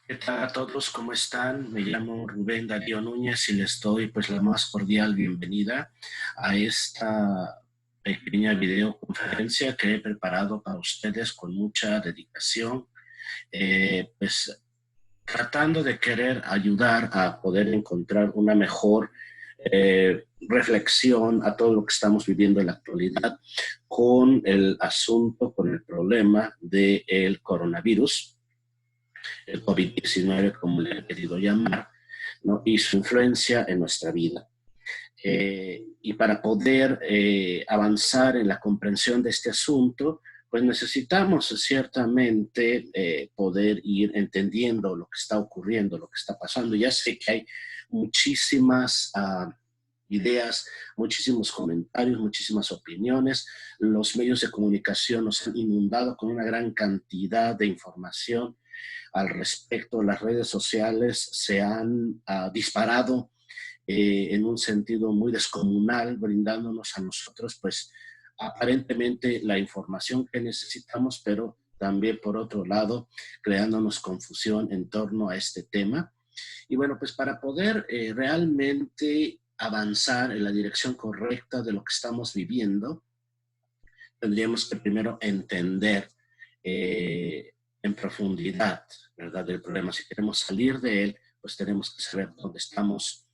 ¿Qué tal a todos? ¿Cómo están? Me llamo Rubén Darío Núñez y les doy pues la más cordial bienvenida a esta pequeña videoconferencia que he preparado para ustedes con mucha dedicación, pues tratando de querer ayudar a poder encontrar una mejor reflexión a todo lo que estamos viviendo en la actualidad con el asunto, con el problema del coronavirus, el COVID-19, como le he querido llamar, ¿no? Y su influencia en nuestra vida. Y para poder avanzar en la comprensión de este asunto, pues necesitamos ciertamente poder ir entendiendo lo que está ocurriendo, lo que está pasando. Ya sé que hay muchísimas ideas, muchísimos comentarios, muchísimas opiniones. Los medios de comunicación nos han inundado con una gran cantidad de información al respecto. Las redes sociales se han disparado en un sentido muy descomunal, brindándonos a nosotros, pues, aparentemente la información que necesitamos, pero también, por otro lado, creándonos confusión en torno a este tema. Y bueno, pues para poder realmente avanzar en la dirección correcta de lo que estamos viviendo, tendríamos que primero entender en profundidad, ¿verdad?, del problema. Si queremos salir de él, pues tenemos que saber dónde estamos,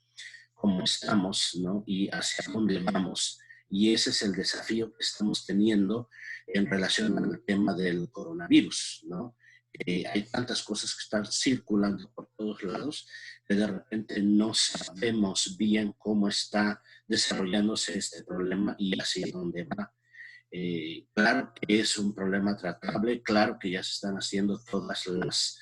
cómo estamos, ¿no? Y hacia dónde vamos. Y ese es el desafío que estamos teniendo en relación al tema del coronavirus, ¿no? Hay tantas cosas que están circulando por todos lados que de repente no sabemos bien cómo está desarrollándose este problema y hacia dónde va. Claro que es un problema tratable, claro que ya se están haciendo todas las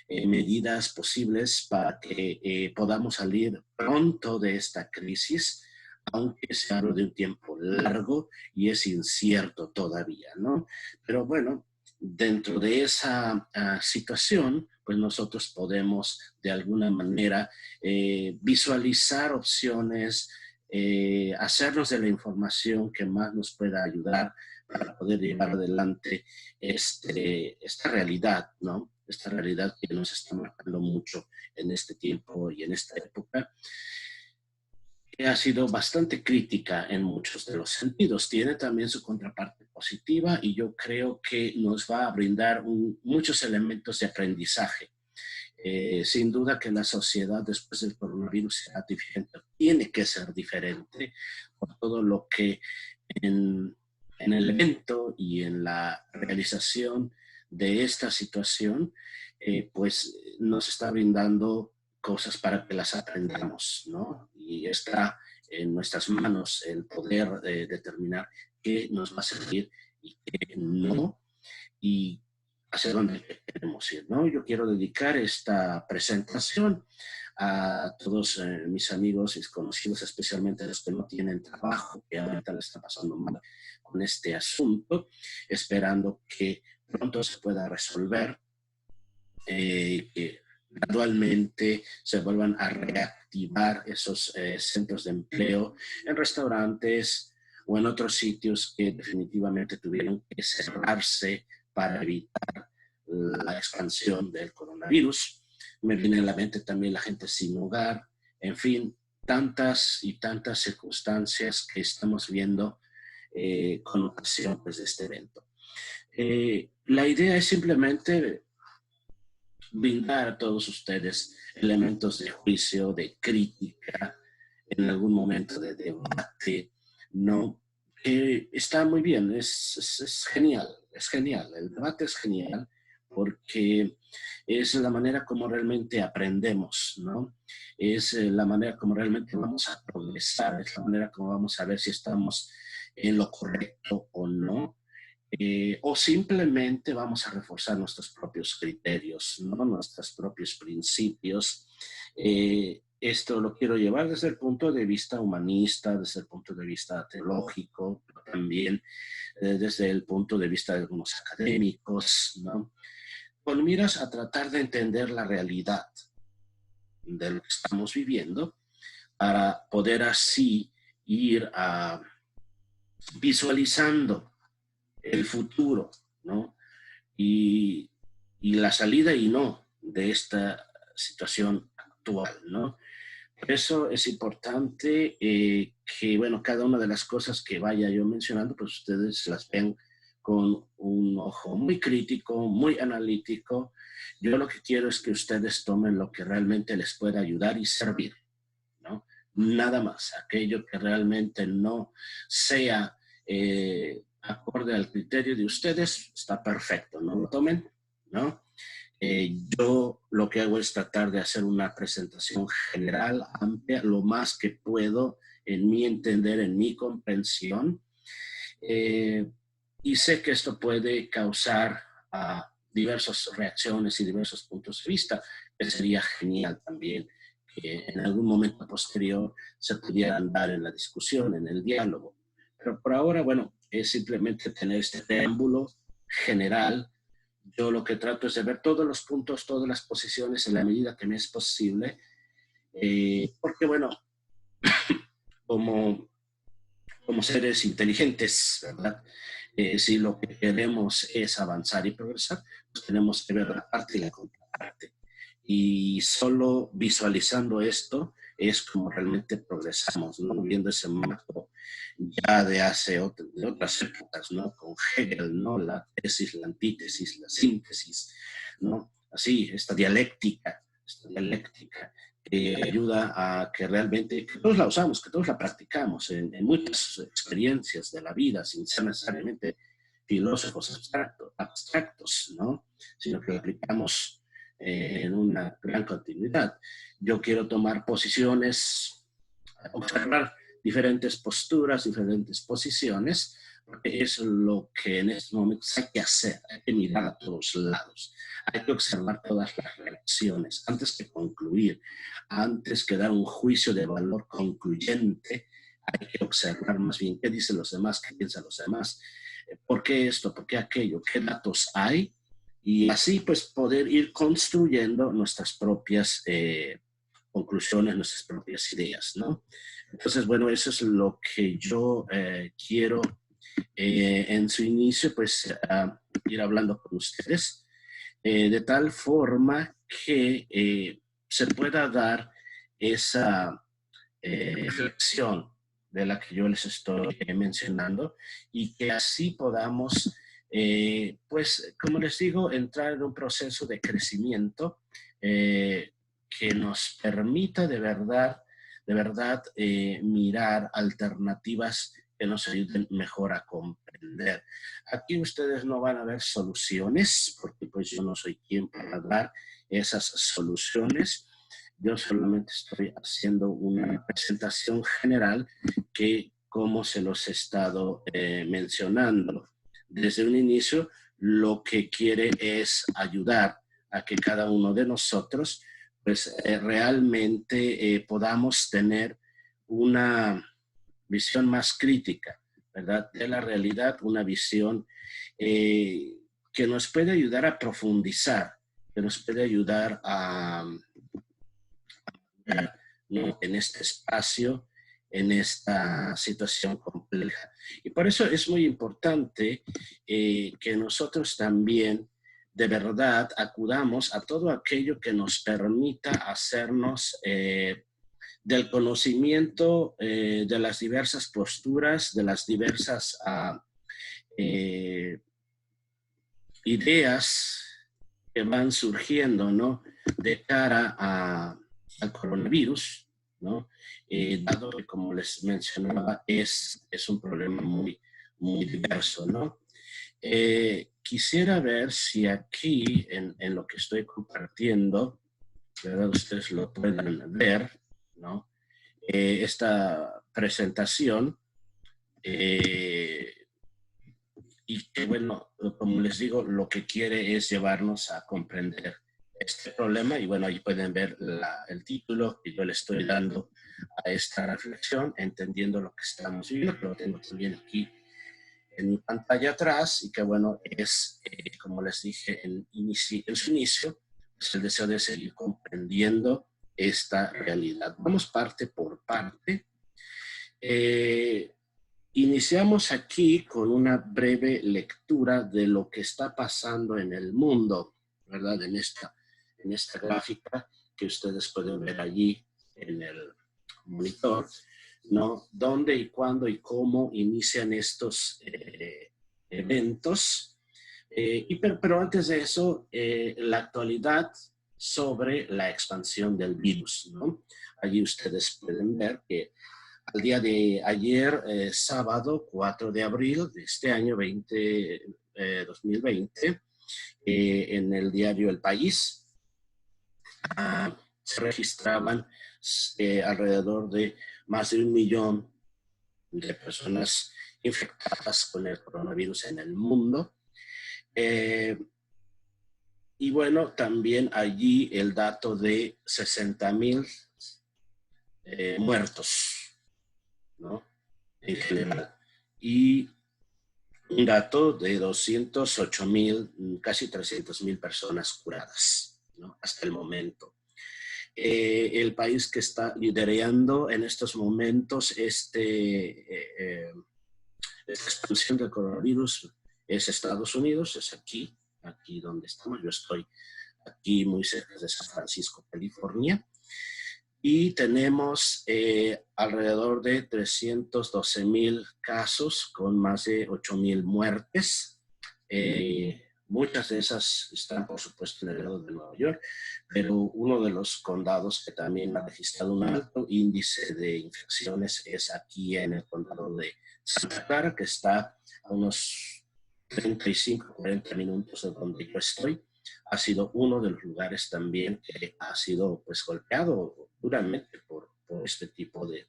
medidas posibles para que podamos salir pronto de esta crisis, aunque se habla de un tiempo largo y es incierto todavía, ¿no? Pero bueno, dentro de esa situación, pues nosotros podemos de alguna manera visualizar opciones, hacernos de la información que más nos pueda ayudar para poder llevar adelante esta realidad, ¿no? Esta realidad que nos está marcando mucho en este tiempo y en esta época, que ha sido bastante crítica en muchos de los sentidos. Tiene también su contraparte positiva y yo creo que nos va a brindar muchos elementos de aprendizaje. Sin duda que la sociedad después del coronavirus será diferente, tiene que ser diferente por todo lo que en el evento y en la realización de esta situación, pues nos está brindando cosas para que las aprendamos, ¿no? Y está en nuestras manos el poder determinar qué nos va a servir y qué no, y hacia dónde queremos ir, ¿no? Yo quiero dedicar esta presentación a todos mis amigos y conocidos, especialmente a los que no tienen trabajo, que ahorita le está pasando mal con este asunto, esperando que pronto se pueda resolver, que gradualmente se vuelvan a reactivar esos centros de empleo en restaurantes o en otros sitios que definitivamente tuvieron que cerrarse para evitar la expansión del coronavirus. Me viene a la mente también la gente sin hogar, en fin, tantas y tantas circunstancias que estamos viendo con ocasión pues, de este evento. La idea es simplemente brindar a todos ustedes elementos de juicio, de crítica, en algún momento de debate, ¿no? Está muy bien, es genial, es genial. El debate es genial porque es la manera como realmente aprendemos, ¿no? Es la manera como realmente vamos a progresar, es la manera como vamos a ver si estamos en lo correcto o no, o simplemente vamos a reforzar nuestros propios criterios, ¿no? Nuestros propios principios. Esto lo quiero llevar desde el punto de vista humanista, desde el punto de vista teológico, pero también desde el punto de vista de algunos académicos, ¿no? Con miras a tratar de entender la realidad de lo que estamos viviendo para poder así ir visualizando el futuro, ¿no? Y, y la salida y no. de esta situación actual, ¿no? Por eso es importante que, bueno, cada una de las cosas que vaya yo mencionando, pues ustedes las ven con un ojo muy crítico, muy analítico. Yo lo que quiero es que ustedes tomen lo que realmente les pueda ayudar y servir, ¿no? Nada más, aquello que realmente no sea acorde al criterio de ustedes, está perfecto, no lo tomen, ¿no? Yo lo que hago es tratar de hacer una presentación general, amplia, lo más que puedo en mi entender, en mi comprensión. Eh, y sé que esto puede causar diversas reacciones y diversos puntos de vista, que sería genial también que en algún momento posterior se pudieran dar en la discusión, en el diálogo. Pero por ahora, bueno, es simplemente tener este preámbulo general. Yo lo que trato es de ver todos los puntos, todas las posiciones en la medida que me es posible, porque bueno, como, como seres inteligentes, ¿verdad? Si lo que queremos es avanzar y progresar, pues tenemos que ver la parte y la contraparte. Y solo visualizando esto es como realmente progresamos, ¿no? Viendo ese marco ya de de otras épocas, ¿no? Con Hegel, ¿no? La tesis, la antítesis, la síntesis, ¿no? Así, esta dialéctica que ayuda a que realmente, que todos la usamos, que todos la practicamos en muchas experiencias de la vida, sin ser necesariamente filósofos abstractos, ¿no? Sino que la aplicamos en una gran continuidad. Yo quiero tomar posiciones, observar diferentes posturas, diferentes posiciones, porque es lo que en estos momentos hay que hacer, hay que mirar a todos lados, hay que observar todas las reacciones antes que concluir, antes que dar un juicio de valor concluyente, hay que observar más bien qué dicen los demás, qué piensan los demás, por qué esto, por qué aquello, qué datos hay, y así pues poder ir construyendo nuestras propias conclusiones, nuestras propias ideas, ¿no? Entonces, bueno, eso es lo que yo quiero en su inicio, pues ir hablando con ustedes, de tal forma que se pueda dar esa reflexión de la que yo les estoy mencionando y que así podamos, pues, como les digo, entrar en un proceso de crecimiento que nos permita de verdad mirar alternativas que nos ayuden mejor a comprender. Aquí ustedes no van a ver soluciones, porque pues yo no soy quien para dar esas soluciones. Yo solamente estoy haciendo una presentación general que, como se los he estado mencionando desde un inicio, lo que quiere es ayudar a que cada uno de nosotros pues realmente podamos tener una visión más crítica, ¿verdad? De la realidad, una visión que nos puede ayudar a profundizar, que nos puede ayudar a, ¿no? En este espacio, en esta situación compleja. Y por eso es muy importante que nosotros también de verdad acudamos a todo aquello que nos permita hacernos del conocimiento de las diversas posturas, de las diversas ideas que van surgiendo, ¿no? De cara al coronavirus, ¿no? Dado que, como les mencionaba, es un problema muy diverso, ¿no? Quisiera ver si aquí, en lo que estoy compartiendo, ¿verdad? Ustedes lo pueden ver, ¿no? Esta presentación, y que, bueno, como les digo, lo que quiere es llevarnos a comprender este problema. Y bueno, ahí pueden ver el título que yo le estoy dando a esta reflexión, entendiendo lo que estamos viviendo, que lo tengo también aquí en mi pantalla atrás, y que bueno, es, como les dije en su inicio, pues el deseo de seguir comprendiendo esta realidad. Vamos parte por parte. Iniciamos aquí con una breve lectura de lo que está pasando en el mundo, ¿verdad? en esta gráfica que ustedes pueden ver allí en el monitor, ¿no? ¿Dónde y cuándo y cómo inician estos eventos? Pero antes de eso, la actualidad sobre la expansión del virus, ¿no? Allí ustedes pueden ver que al día de ayer, sábado 4 de abril de este año 2020, en el diario El País, se registraban alrededor de más de 1 millón de personas infectadas con el coronavirus en el mundo. Y bueno, también allí el dato de 60,000 muertos, ¿no? En general. Y un dato de 208,000, casi 300,000 personas curadas, ¿no? Hasta el momento. El país que está liderando en estos momentos esta expansión del coronavirus es Estados Unidos, es aquí donde estamos. Yo estoy aquí muy cerca de San Francisco, California, y tenemos alrededor de 312,000 casos con más de 8,000 muertes. Muchas de esas están, por supuesto, en el estado de Nueva York, pero uno de los condados que también ha registrado un alto índice de infecciones es aquí en el condado de Santa Clara, que está a unos 35, 40 minutos de donde yo estoy. Ha sido uno de los lugares también que ha sido pues golpeado duramente por este tipo de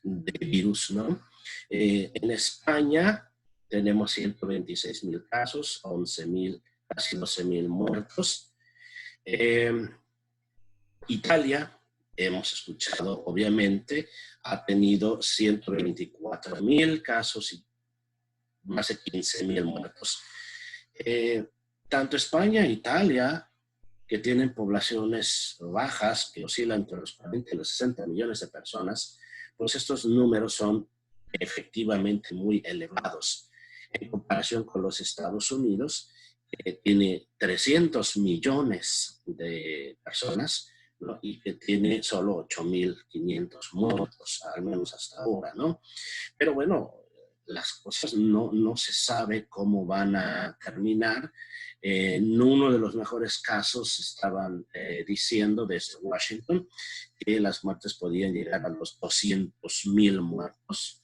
virus, ¿no? En España tenemos 126,000 casos, 11,000, casi 12,000 muertos. Italia, hemos escuchado, obviamente, ha tenido 124,000 casos y más de 15,000 muertos. Tanto España e Italia, que tienen poblaciones bajas, que oscilan entre los 40 y los 60 millones de personas, pues estos números son efectivamente muy elevados en comparación con los Estados Unidos, que tiene 300 millones de personas, ¿no? Y que tiene solo 8,500 muertos, al menos hasta ahora, ¿no? Pero bueno, las cosas no se sabe cómo van a terminar. En uno de los mejores casos estaban diciendo desde Washington que las muertes podían llegar a los 200,000 muertos.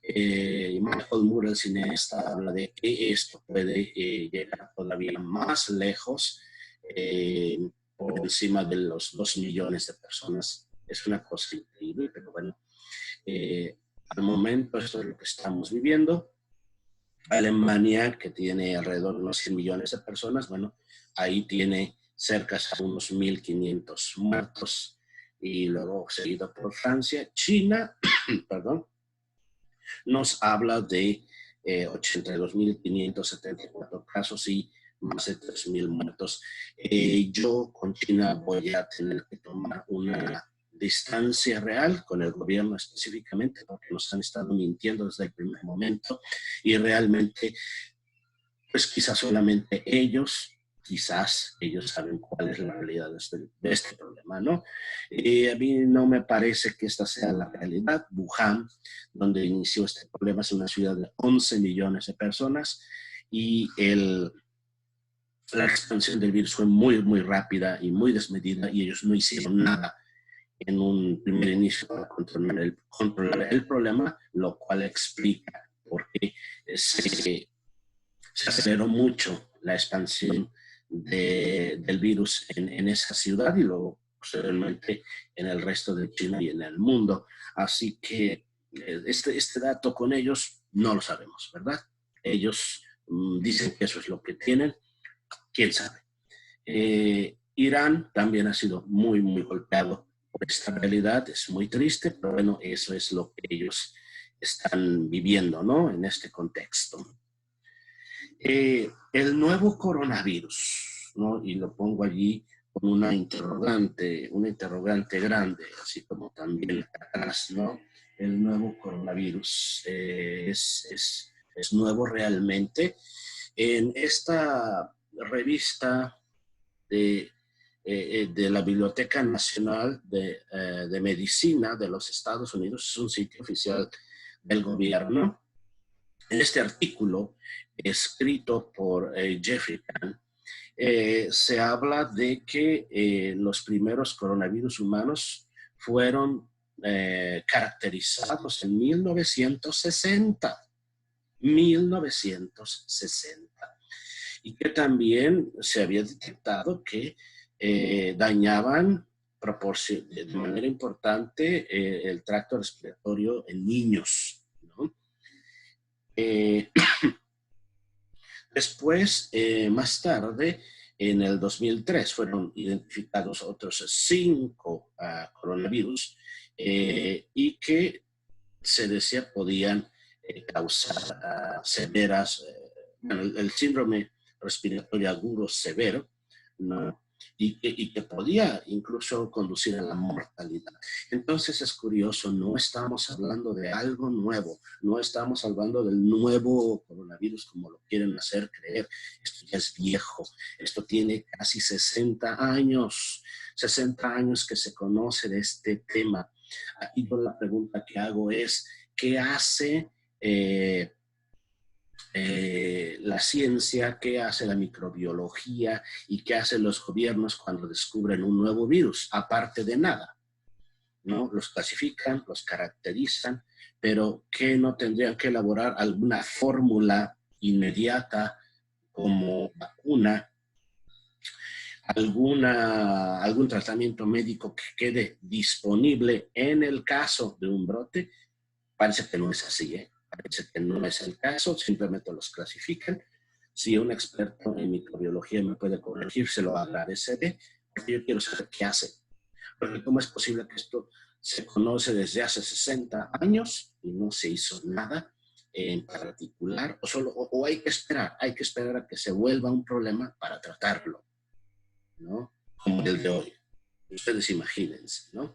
Michael Moore, el cineasta, habla de que esto puede llegar todavía más lejos, por encima de los 2 millones de personas. Es una cosa increíble, pero bueno, al momento esto es lo que estamos viviendo. Alemania, que tiene alrededor de unos 100 millones de personas, bueno, ahí tiene cerca de unos 1,500 muertos, y luego seguido por Francia. China, perdón, nos habla de 82,574 casos y más de 3,000 muertos. Yo con China voy a tener que tomar una distancia real con el gobierno específicamente, porque nos han estado mintiendo desde el primer momento, y realmente pues quizás solamente ellos saben cuál es la realidad de este problema, ¿no? A mí no me parece que esta sea la realidad. Wuhan, donde inició este problema, es una ciudad de 11 millones de personas, y la expansión del virus fue muy, muy rápida y muy desmedida, y ellos no hicieron nada en un primer inicio para controlar el problema, lo cual explica por qué se aceleró mucho la expansión del virus en esa ciudad, y luego posteriormente en el resto de China y en el mundo. Así que este dato con ellos no lo sabemos, ¿verdad? Ellos dicen que eso es lo que tienen, quién sabe. Irán también ha sido muy, muy golpeado por esta realidad. Es muy triste, pero bueno, eso es lo que ellos están viviendo, ¿no? En este contexto. El nuevo coronavirus, ¿no? Y lo pongo allí con una interrogante grande, así como también atrás, ¿no? El nuevo coronavirus es nuevo realmente. En esta revista de de la Biblioteca Nacional de Medicina de los Estados Unidos, es un sitio oficial del gobierno. En este artículo, escrito por Jeffrey Kahn, se habla de que los primeros coronavirus humanos fueron caracterizados en 1960. 1960. Y que también se había detectado que dañaban de manera importante el tracto respiratorio en niños, ¿no? Después, más tarde, en el 2003, fueron identificados otros 5 coronavirus y que se decía podían causar severas, bueno, el síndrome respiratorio agudo severo, ¿no? Y que podía incluso conducir a la mortalidad. Entonces es curioso, no estamos hablando de algo nuevo, no estamos hablando del nuevo coronavirus como lo quieren hacer creer. Esto ya es viejo, esto tiene casi 60 años que se conoce de este tema. Aquí yo la pregunta que hago es, ¿qué hace la ciencia, qué hace la microbiología y qué hacen los gobiernos cuando descubren un nuevo virus? Aparte de nada, ¿no? Los clasifican, los caracterizan, pero ¿qué no tendrían que elaborar alguna fórmula inmediata como vacuna, algún tratamiento médico que quede disponible en el caso de un brote? Parece que no es así, ¿eh? Parece que no es el caso, simplemente los clasifican. Si un experto en microbiología me puede corregir, se lo agradeceré, porque yo quiero saber qué hace. Porque ¿cómo es posible que esto se conoce desde hace 60 años y no se hizo nada en particular? O hay que esperar a que se vuelva un problema para tratarlo, ¿no? Como el de hoy. Ustedes imagínense, ¿no?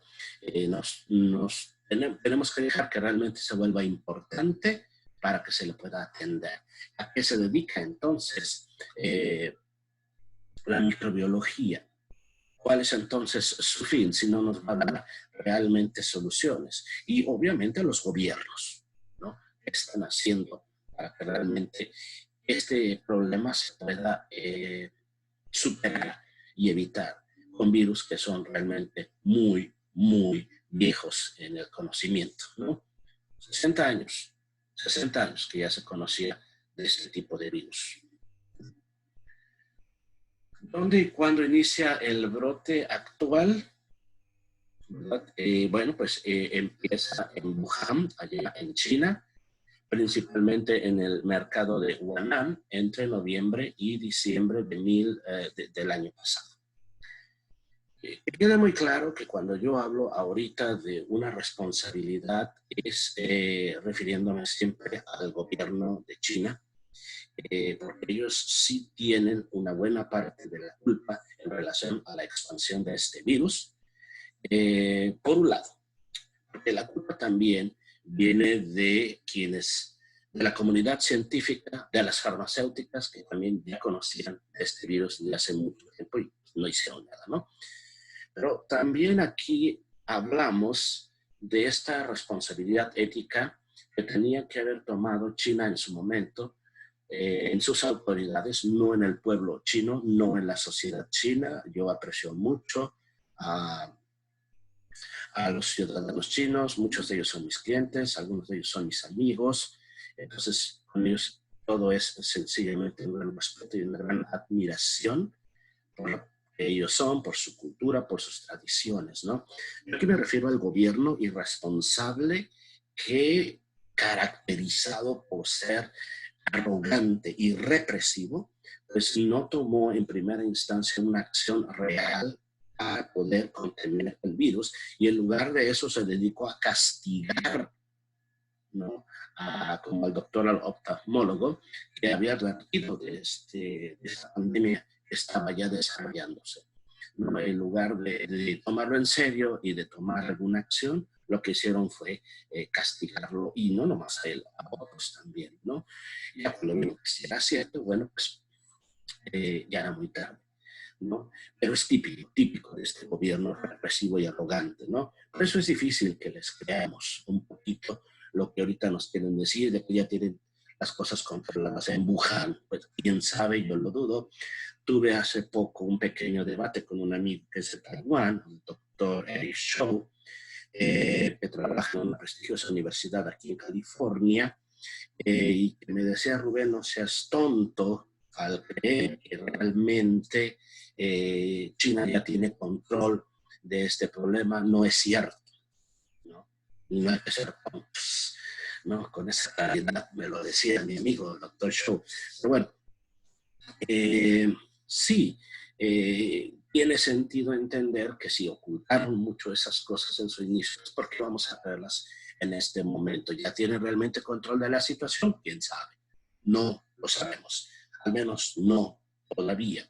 Tenemos que dejar que realmente se vuelva importante para que se le pueda atender. ¿A qué se dedica entonces la microbiología? ¿Cuál es entonces su fin si no nos va a dar realmente soluciones? Y obviamente los gobiernos, ¿no? ¿Qué están haciendo para que realmente este problema se pueda superar y evitar con virus que son realmente muy, muy viejos en el conocimiento, ¿no? 60 años, 60 años que ya se conocía de este tipo de virus. ¿Dónde y cuándo inicia el brote actual? Bueno, pues empieza en Wuhan, allá en China, principalmente en el mercado de Huanan, entre noviembre y diciembre del año pasado. Queda muy claro que cuando yo hablo ahorita de una responsabilidad es refiriéndome siempre al gobierno de China, porque ellos sí tienen una buena parte de la culpa en relación a la expansión de este virus. Por un lado, porque la culpa también viene de de la comunidad científica, de las farmacéuticas, que también ya conocían este virus desde hace mucho tiempo y no hicieron nada, ¿no? Pero también aquí hablamos de esta responsabilidad ética que tenía que haber tomado China en su momento, en sus autoridades, no en el pueblo chino, no en la sociedad china. Yo aprecio mucho a los ciudadanos chinos, muchos de ellos son mis clientes, algunos de ellos son mis amigos, entonces con ellos todo es sencillamente un gran respeto y una gran admiración por lo que ellos son, por su cultura, por sus tradiciones, ¿no? Yo aquí me refiero al gobierno irresponsable que, caracterizado por ser arrogante y represivo, pues no tomó en primera instancia una acción real para poder contener el virus y en lugar de eso se dedicó a castigar, ¿no? Como el doctor al oftalmólogo que había advertido de esta pandemia que estaba ya desarrollándose, ¿no? En lugar de tomarlo en serio y de tomar alguna acción, lo que hicieron fue castigarlo, y no nomás a él, a otros también, ¿no? Ya cuando vieron que si era cierto, bueno, pues ya era muy tarde. ¿no? Pero es típico de este gobierno represivo y arrogante, ¿no? Por eso es difícil que les creamos un poquito lo que ahorita nos quieren decir, de que ya tienen las cosas controladas en Wuhan. Pues quién sabe, yo lo dudo. Tuve hace poco un pequeño debate con un amigo que es de Taiwán, el doctor Eric Shou, que trabaja en una prestigiosa universidad aquí en California, y que me decía: Rubén, no seas tonto al creer que realmente China ya tiene control de este problema. No es cierto, ¿no? Y no hay que ser tontos, ¿no? Con esa claridad me lo decía mi amigo, el doctor Shou. Pero bueno, sí, tiene sentido entender que si ocultaron mucho esas cosas en su inicio, es porque vamos a verlas en este momento. ¿Ya tienen realmente control de la situación? ¿Quién sabe? No lo sabemos, al menos no todavía.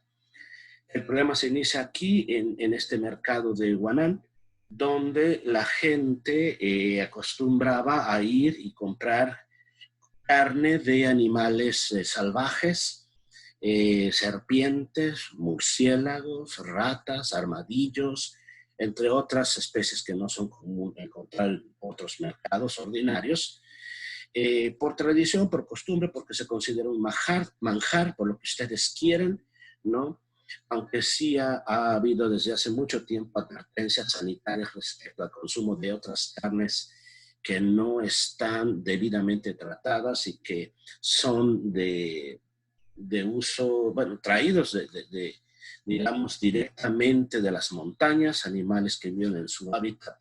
El problema se inicia aquí, en este mercado de Huanan, donde la gente acostumbraba a ir y comprar carne de animales salvajes, serpientes, murciélagos, ratas, armadillos, entre otras especies que no son comunes encontrar en otros mercados ordinarios, por tradición, por costumbre, porque se considera un manjar, por lo que ustedes quieran, ¿no? Aunque sí ha habido desde hace mucho tiempo advertencias sanitarias respecto al consumo de otras carnes que no están debidamente tratadas y que son de uso, bueno, traídos digamos, directamente de las montañas, animales que viven en su hábitat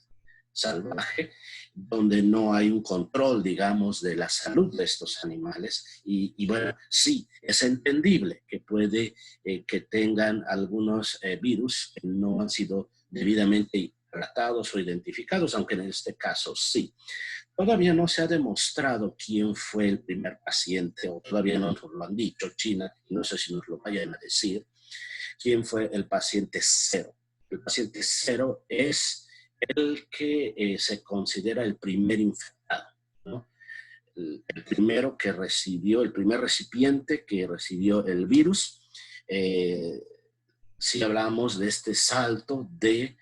salvaje, donde no hay un control, digamos, de la salud de estos animales. Y bueno, sí, es entendible que puede que tengan algunos virus que no han sido debidamente tratados o identificados, aunque en este caso sí. Todavía no se ha demostrado quién fue el primer paciente, o todavía no nos lo han dicho China, y no sé si nos lo vayan a decir, quién fue el paciente cero. El paciente cero es el que se considera el primer infectado, ¿no? El primero que recibió, el primer recipiente que recibió el virus. Si hablamos de este salto de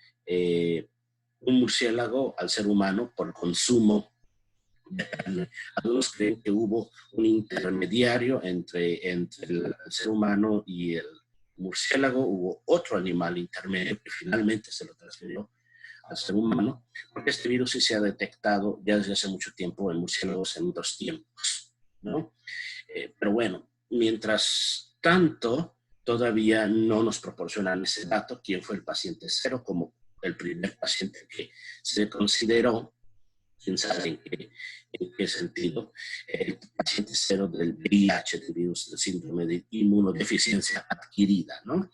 un murciélago al ser humano por consumo de carne. Algunos creen que hubo un intermediario entre el ser humano y el murciélago, hubo otro animal intermedio que finalmente se lo transfirió al ser humano, porque este virus sí se ha detectado ya desde hace mucho tiempo en murciélagos en otros tiempos, ¿no? Pero bueno, mientras tanto, todavía no nos proporcionan ese dato, quién fue el paciente cero, como el primer paciente que se consideró, quién sabe en qué sentido, el paciente cero del VIH, del virus del síndrome de inmunodeficiencia adquirida, ¿no?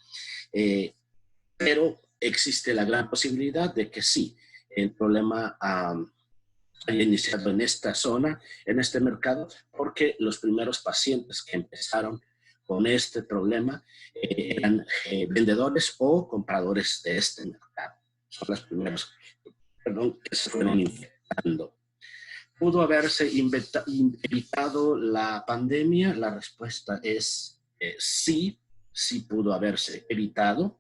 Pero existe la gran posibilidad de que sí, el problema haya iniciado en esta zona, en este mercado, porque los primeros pacientes que empezaron con este problema eran vendedores o compradores de este mercado. Son los primeros, que se fueron infectando. ¿Pudo haberse evitado la pandemia? La respuesta es sí, sí pudo haberse evitado.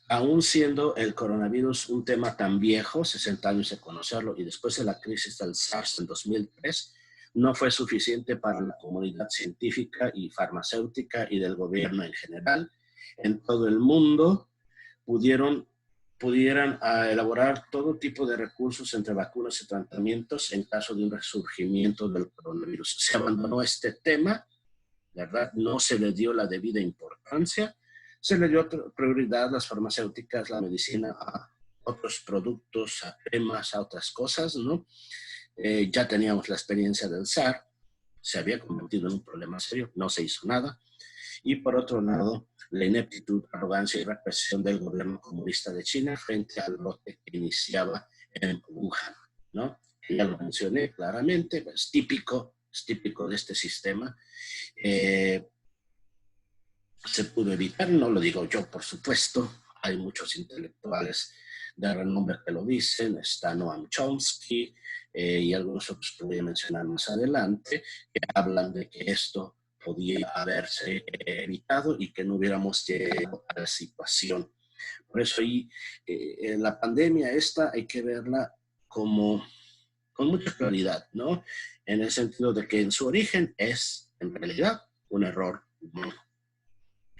Aún siendo el coronavirus un tema tan viejo, 60 años de conocerlo, y después de la crisis del SARS en 2003, no fue suficiente para la comunidad científica y farmacéutica y del gobierno en general. En todo el mundo pudieran elaborar todo tipo de recursos entre vacunas y tratamientos en caso de un resurgimiento del coronavirus. Se abandonó este tema, ¿verdad? No se le dio la debida importancia. Se le dio prioridad a las farmacéuticas, la medicina, a otros productos, a cremas, a otras cosas, ¿no? Ya teníamos la experiencia del SARS, se había convertido en un problema serio, no se hizo nada. Y por otro lado, la ineptitud, arrogancia y represión del gobierno comunista de China frente al brote que iniciaba en Wuhan, ¿no? Ya lo mencioné claramente, es típico de este sistema. Se pudo evitar, no lo digo yo, por supuesto, hay muchos intelectuales de renombre que lo dicen, está Noam Chomsky y algunos otros que voy a mencionar más adelante, que hablan de que esto podía haberse evitado y que no hubiéramos llegado a la situación. Por eso ahí, la pandemia esta hay que verla como con mucha claridad, ¿no? En el sentido de que en su origen es, en realidad, un error humano.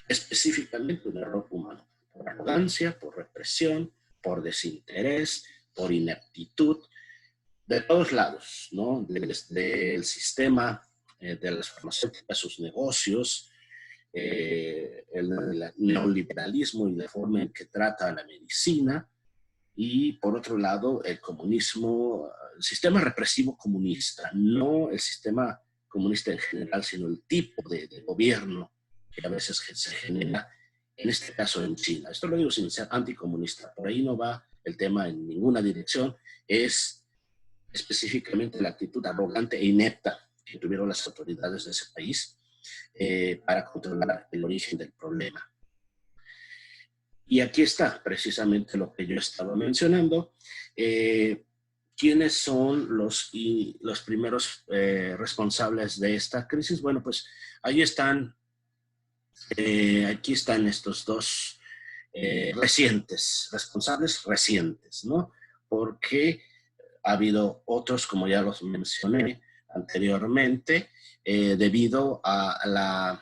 Específicamente un error humano. Por arrogancia, por represión, por desinterés, por ineptitud, de todos lados, ¿no? Desde el sistema de las farmacéuticas, sus negocios, el neoliberalismo y la forma en que trata la medicina, y por otro lado el comunismo, el sistema represivo comunista, no el sistema comunista en general, sino el tipo de gobierno que a veces se genera, en este caso en China. Esto lo digo sin ser anticomunista, por ahí no va el tema en ninguna dirección, es específicamente la actitud arrogante e inepta que tuvieron las autoridades de ese país para controlar el origen del problema. Y aquí está precisamente lo que yo estaba mencionando. ¿Quiénes son los primeros responsables de esta crisis? Bueno, pues ahí están, aquí están estos dos responsables recientes, ¿no? Porque ha habido otros, como ya los mencioné anteriormente, debido al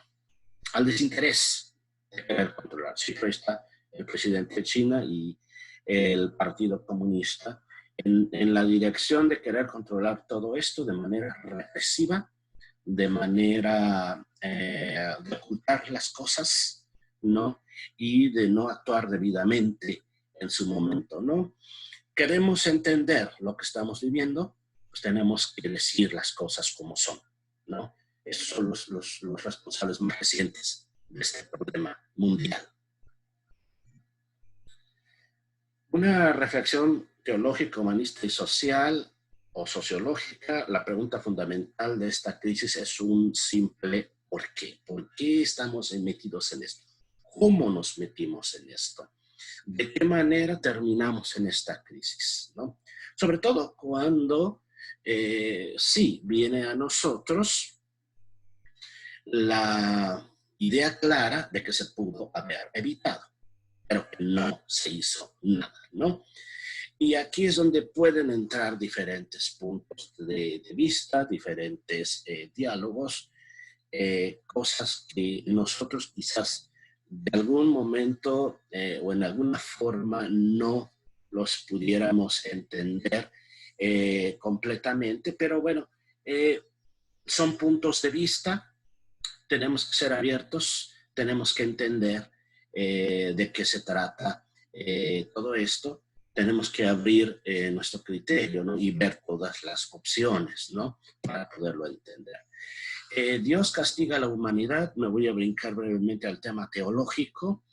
desinterés de querer controlar. Siempre está el presidente de China y el Partido Comunista en la dirección de querer controlar todo esto de manera represiva, de manera de ocultar las cosas, ¿no? Y de no actuar debidamente en su momento, ¿no? Queremos entender lo que estamos viviendo, pues tenemos que decir las cosas como son, ¿no? Esos son los responsables más recientes de este problema mundial. Una reflexión teológica, humanista y social o sociológica, la pregunta fundamental de esta crisis es un simple ¿por qué? ¿Por qué estamos metidos en esto? ¿Cómo nos metimos en esto? ¿De qué manera terminamos en esta crisis? ¿No? Sobre todo cuando sí viene a nosotros la idea clara de que se pudo haber evitado, pero que no se hizo nada, ¿no? Y aquí es donde pueden entrar diferentes puntos de vista, diferentes diálogos, cosas que nosotros quizás de algún momento o en alguna forma no los pudiéramos entender completamente, pero bueno, son puntos de vista, tenemos que ser abiertos, tenemos que entender de qué se trata todo esto, tenemos que abrir nuestro criterio, ¿no? Y ver todas las opciones, ¿no? Para poderlo entender. Dios castiga a la humanidad. Me voy a brincar brevemente al tema teológico.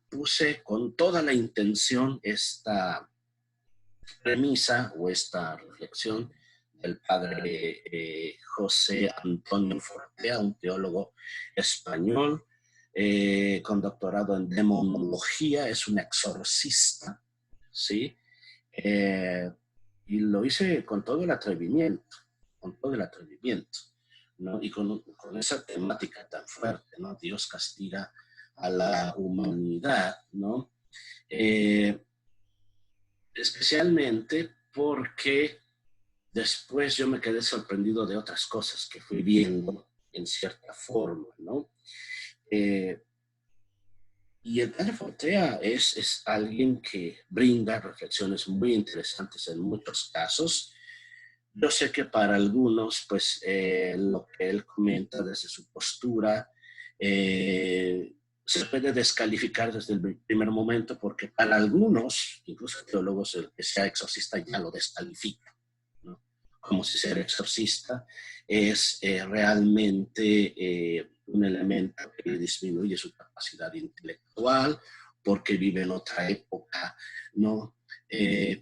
Puse con toda la intención esta premisa o esta reflexión del padre José Antonio Fortea, un teólogo español con doctorado en demonología, es un exorcista, ¿sí? Y lo hice con todo el atrevimiento, ¿no? Y con esa temática tan fuerte, ¿no? Dios castiga a la humanidad, ¿no? Especialmente porque después yo me quedé sorprendido de otras cosas que fui viendo en cierta forma, ¿no? Y el padre Fortea es alguien que brinda reflexiones muy interesantes en muchos casos. Yo sé que para algunos, pues, lo que él comenta desde su postura se puede descalificar desde el primer momento porque para algunos, incluso teólogos, el que sea exorcista ya lo descalifica, ¿no? Como si ser exorcista es realmente un elemento que disminuye su capacidad intelectual porque vive en otra época, ¿no?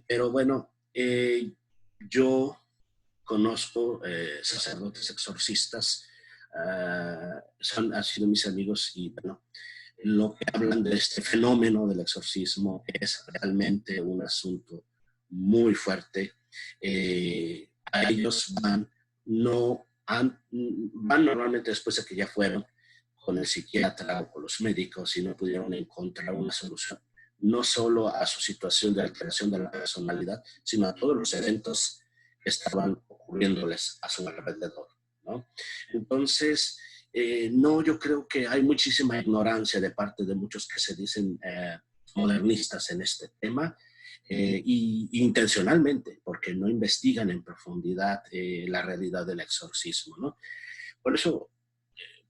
Pero bueno, yo conozco sacerdotes exorcistas, han sido mis amigos y bueno, lo que hablan de este fenómeno del exorcismo es realmente un asunto muy fuerte. A ellos van no van normalmente después de que ya fueron con el psiquiatra o con los médicos y no pudieron encontrar una solución, no solo a su situación de alteración de la personalidad, sino a todos los eventos que estaban ocurriéndoles a su alrededor, ¿no? Entonces, no, yo creo que hay muchísima ignorancia de parte de muchos que se dicen modernistas en este tema, y intencionalmente, porque no investigan en profundidad la realidad del exorcismo, ¿no? Por eso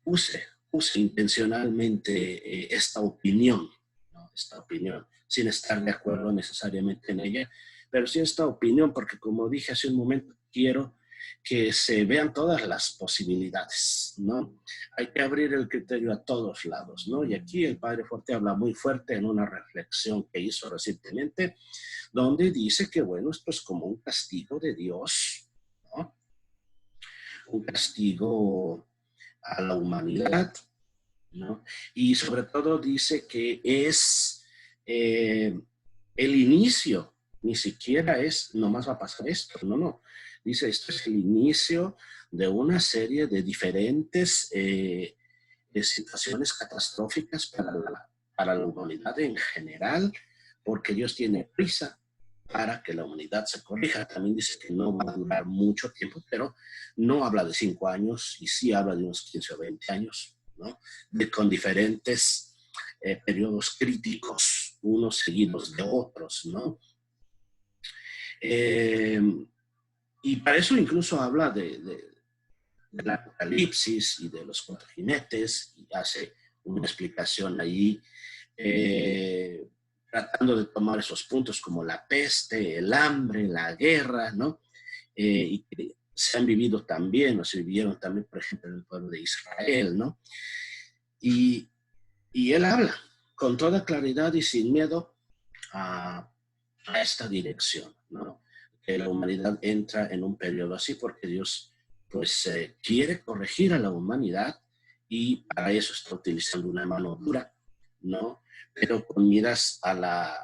puse intencionalmente esta opinión, ¿no? Esta opinión, sin estar de acuerdo necesariamente en ella, pero sí esta opinión, porque como dije hace un momento, quiero que se vean todas las posibilidades, ¿no? Hay que abrir el criterio a todos lados, ¿no? Y aquí el padre Forte habla muy fuerte en una reflexión que hizo recientemente, donde dice que, bueno, esto es como un castigo de Dios, ¿no? Un castigo a la humanidad, ¿no? Y sobre todo dice que es el inicio, ni siquiera es, nomás va a pasar esto, no. Dice, esto es el inicio de una serie de diferentes de situaciones catastróficas para la humanidad en general, porque Dios tiene prisa para que la humanidad se corrija. También dice que no va a durar mucho tiempo, pero no habla de 5 años y sí habla de unos 15 o 20 años, ¿no? Con diferentes periodos críticos, unos seguidos de otros, ¿no? Y para eso incluso habla del Apocalipsis y de los 4 jinetes, y hace una explicación ahí, tratando de tomar esos puntos como la peste, el hambre, la guerra, ¿no? Y que se han vivido también, o se vivieron también, por ejemplo, en el pueblo de Israel, ¿no? Y él habla con toda claridad y sin miedo a esta dirección, ¿no? Que la humanidad entra en un periodo así porque Dios, pues, quiere corregir a la humanidad y para eso está utilizando una mano dura, ¿no? Pero con miras a la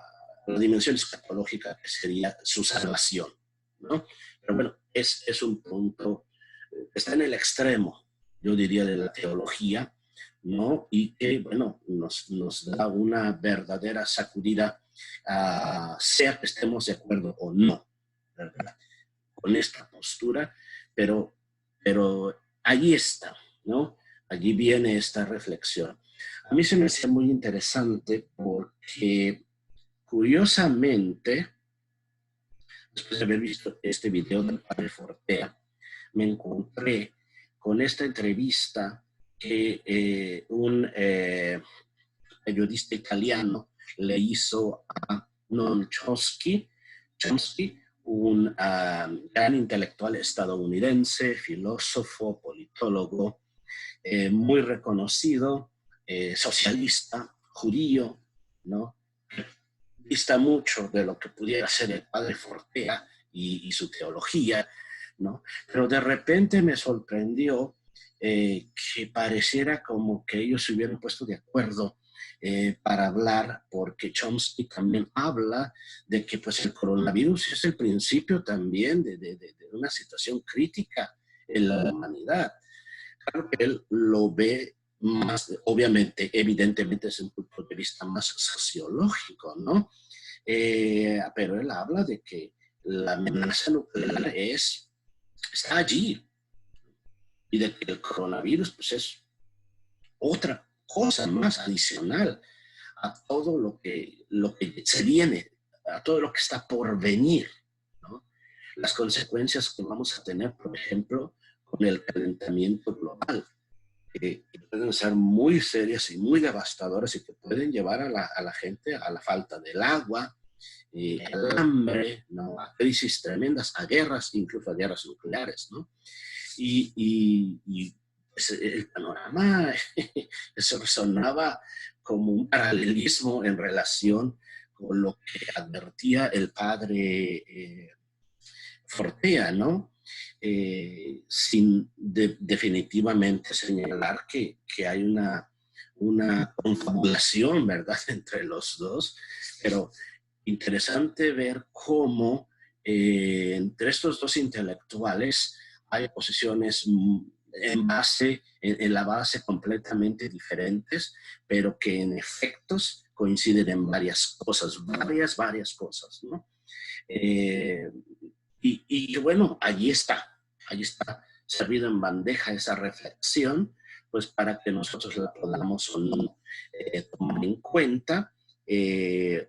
dimensión escatológica que sería su salvación, ¿no? Pero bueno, es un punto que está en el extremo, yo diría, de la teología, ¿no? Y que, bueno, nos da una verdadera sacudida, sea que estemos de acuerdo o no, ¿verdad? Con esta postura, pero allí está, ¿no? Allí viene esta reflexión. A mí se me hace muy interesante porque, curiosamente, después de haber visto este video del padre Fortea, me encontré con esta entrevista que un periodista italiano le hizo a Noam Chomsky, un gran intelectual estadounidense, filósofo, politólogo, muy reconocido, socialista, judío, ¿no? Dista mucho de lo que pudiera ser el padre Fortea y su teología, ¿no? Pero de repente me sorprendió que pareciera como que ellos se hubieran puesto de acuerdo para hablar, porque Chomsky también habla de que, pues, el coronavirus es el principio también de una situación crítica en la humanidad. Claro que él lo ve más, obviamente, evidentemente desde un punto de vista más sociológico, ¿no? Pero él habla de que la amenaza nuclear está allí, y de que el coronavirus, pues, es otra cosa más adicional a todo lo que se viene, a todo lo que está por venir, ¿no? Las consecuencias que vamos a tener, por ejemplo, con el calentamiento global, que pueden ser muy serias y muy devastadoras y que pueden llevar a la gente a la falta del agua, al hambre, ¿no? A crisis tremendas, a guerras, incluso a guerras nucleares, ¿no? Y pues, el panorama eso resonaba como un paralelismo en relación con lo que advertía el padre Fortea, ¿no? Sin definitivamente señalar que hay una confabulación, ¿verdad?, entre los dos, pero interesante ver cómo entre estos dos intelectuales hay posiciones en la base completamente diferentes, pero que en efectos coinciden en varias cosas, varias cosas, ¿no? Y bueno, allí está servido en bandeja esa reflexión, pues para que nosotros la podamos o no tomar en cuenta.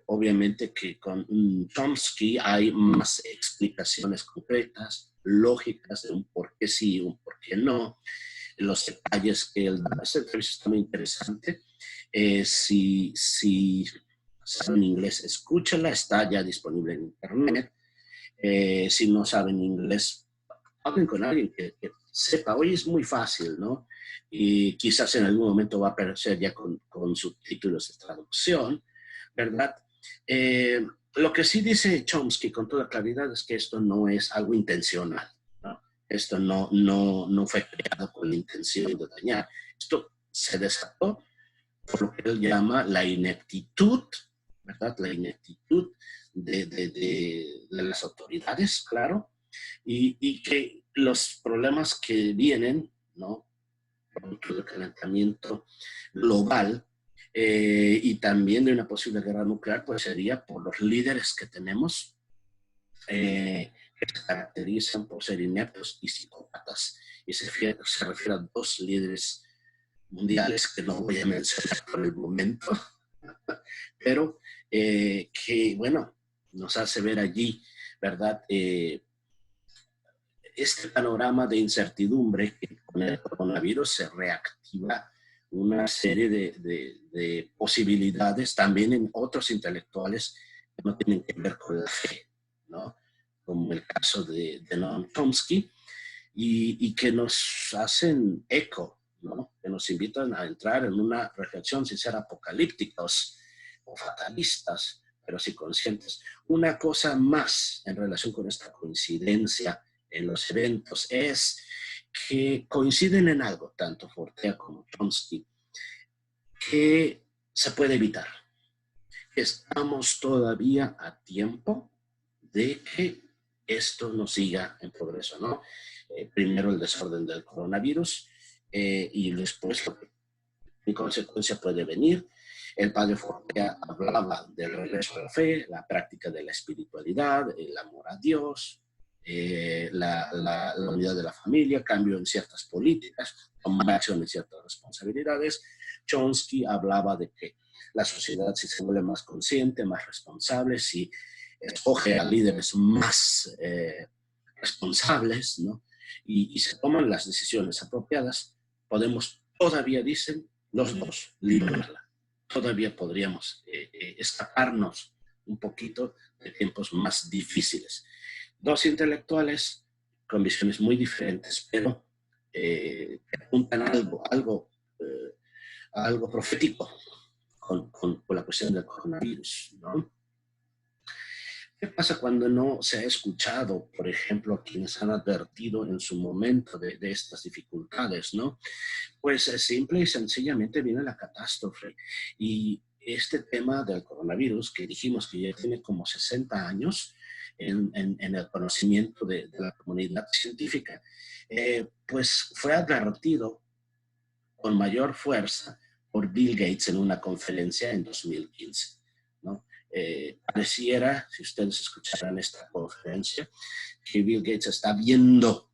Obviamente que con Chomsky hay más explicaciones concretas, lógicas, de un por qué sí, un por qué no, los detalles que él da. Esta entrevista está muy interesante. Si saben inglés, escúchala, está ya disponible en internet. Si no saben inglés, hablen con alguien que sepa. Hoy es muy fácil, ¿no? Y quizás en algún momento va a aparecer ya con subtítulos de traducción, ¿verdad? Lo que sí dice Chomsky con toda claridad es que esto no es algo intencional, ¿no? Esto no fue creado con la intención de dañar. Esto se desató por lo que él llama la ineptitud, ¿verdad? La ineptitud de las autoridades, claro, y que los problemas que vienen, ¿no? Por el calentamiento global y también de una posible guerra nuclear, pues sería por los líderes que tenemos, que se caracterizan por ser ineptos y psicópatas. Y se refiere a dos líderes mundiales que no voy a mencionar por el momento, pero que, bueno, nos hace ver allí, ¿verdad? Este panorama de incertidumbre que con el coronavirus se reactiva una serie de posibilidades también en otros intelectuales que no tienen que ver con la fe, ¿no? Como el caso de Noam Chomsky, y que nos hacen eco, ¿no? Que nos invitan a entrar en una reflexión sin ser apocalípticos o fatalistas, pero sí conscientes. Una cosa más en relación con esta coincidencia en los eventos es que coinciden en algo, tanto Fortea como Chomsky, que se puede evitar. Estamos todavía a tiempo de que esto no siga en progreso, ¿no? Primero el desorden del coronavirus y después lo que en consecuencia puede venir. El padre Fortea hablaba del regreso a la fe, la práctica de la espiritualidad, el amor a Dios, la unidad de la familia, cambio en ciertas políticas, tomar acción en ciertas responsabilidades. Chomsky hablaba de que la sociedad, si se vuelve más consciente, más responsable, si escoge a líderes más responsables, ¿no? Y se toman las decisiones apropiadas, podemos todavía, dicen los dos, librarla. Todavía podríamos escaparnos un poquito de tiempos más difíciles. Dos intelectuales con visiones muy diferentes, pero que apuntan a algo profético con la cuestión del coronavirus, ¿no? ¿Qué pasa cuando no se ha escuchado, por ejemplo, a quienes han advertido en su momento de estas dificultades, ¿no? Pues simple y sencillamente viene la catástrofe. Y este tema del coronavirus, que dijimos que ya tiene como 60 años en el conocimiento de la comunidad científica, pues fue advertido con mayor fuerza por Bill Gates en una conferencia en 2015, ¿no? Pareciera, si ustedes escucharan esta conferencia, que Bill Gates está viendo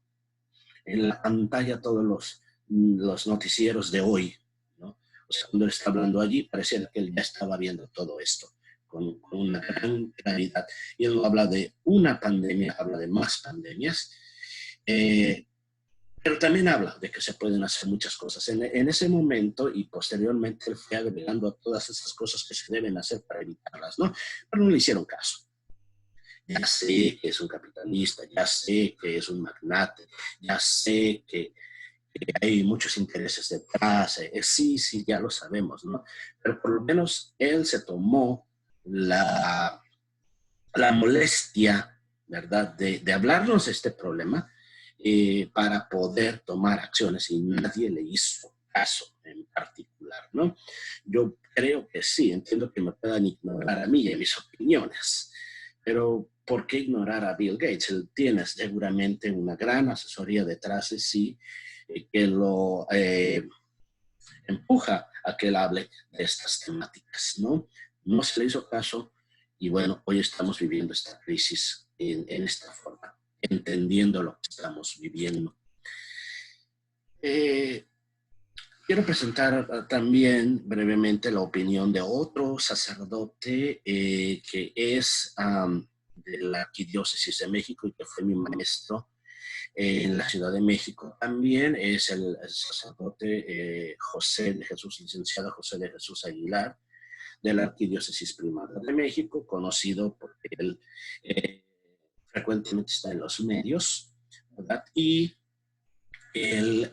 en la pantalla todos los noticieros de hoy, ¿no? O sea, cuando él está hablando allí, pareciera que él ya estaba viendo todo esto con una gran claridad. Y él no habla de una pandemia, habla de más pandemias, pero también habla de que se pueden hacer muchas cosas. En ese momento y posteriormente él fue agregando a todas esas cosas que se deben hacer para evitarlas, ¿no? Pero no le hicieron caso. Ya sé que es un capitalista, ya sé que es un magnate, ya sé que hay muchos intereses detrás. Sí, ya lo sabemos, ¿no? Pero por lo menos él se tomó la molestia, ¿verdad?, de hablarnos de este problema para poder tomar acciones y nadie le hizo caso en particular, ¿no? Yo creo que sí, entiendo que me puedan ignorar a mí y a mis opiniones, Pero ¿por qué ignorar a Bill Gates? Él tiene seguramente una gran asesoría detrás de sí que lo empuja a que él hable de estas temáticas, ¿no? No se le hizo caso y bueno, hoy estamos viviendo esta crisis en esta forma, entendiendo lo que estamos viviendo. Eh, Quiero presentar también brevemente la opinión de otro sacerdote que es de la Arquidiócesis de México y que fue mi maestro en la Ciudad de México. También es el sacerdote José de Jesús, licenciado José de Jesús Aguilar, de la Arquidiócesis Primada de México, conocido porque él frecuentemente está en los medios, ¿verdad? Y él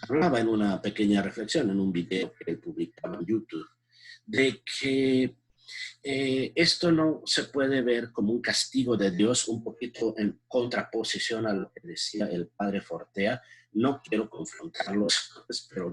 hablaba en una pequeña reflexión, en un video que él publicaba en YouTube, de que esto no se puede ver como un castigo de Dios, un poquito en contraposición a lo que decía el padre Fortea. No quiero confrontarlos, espero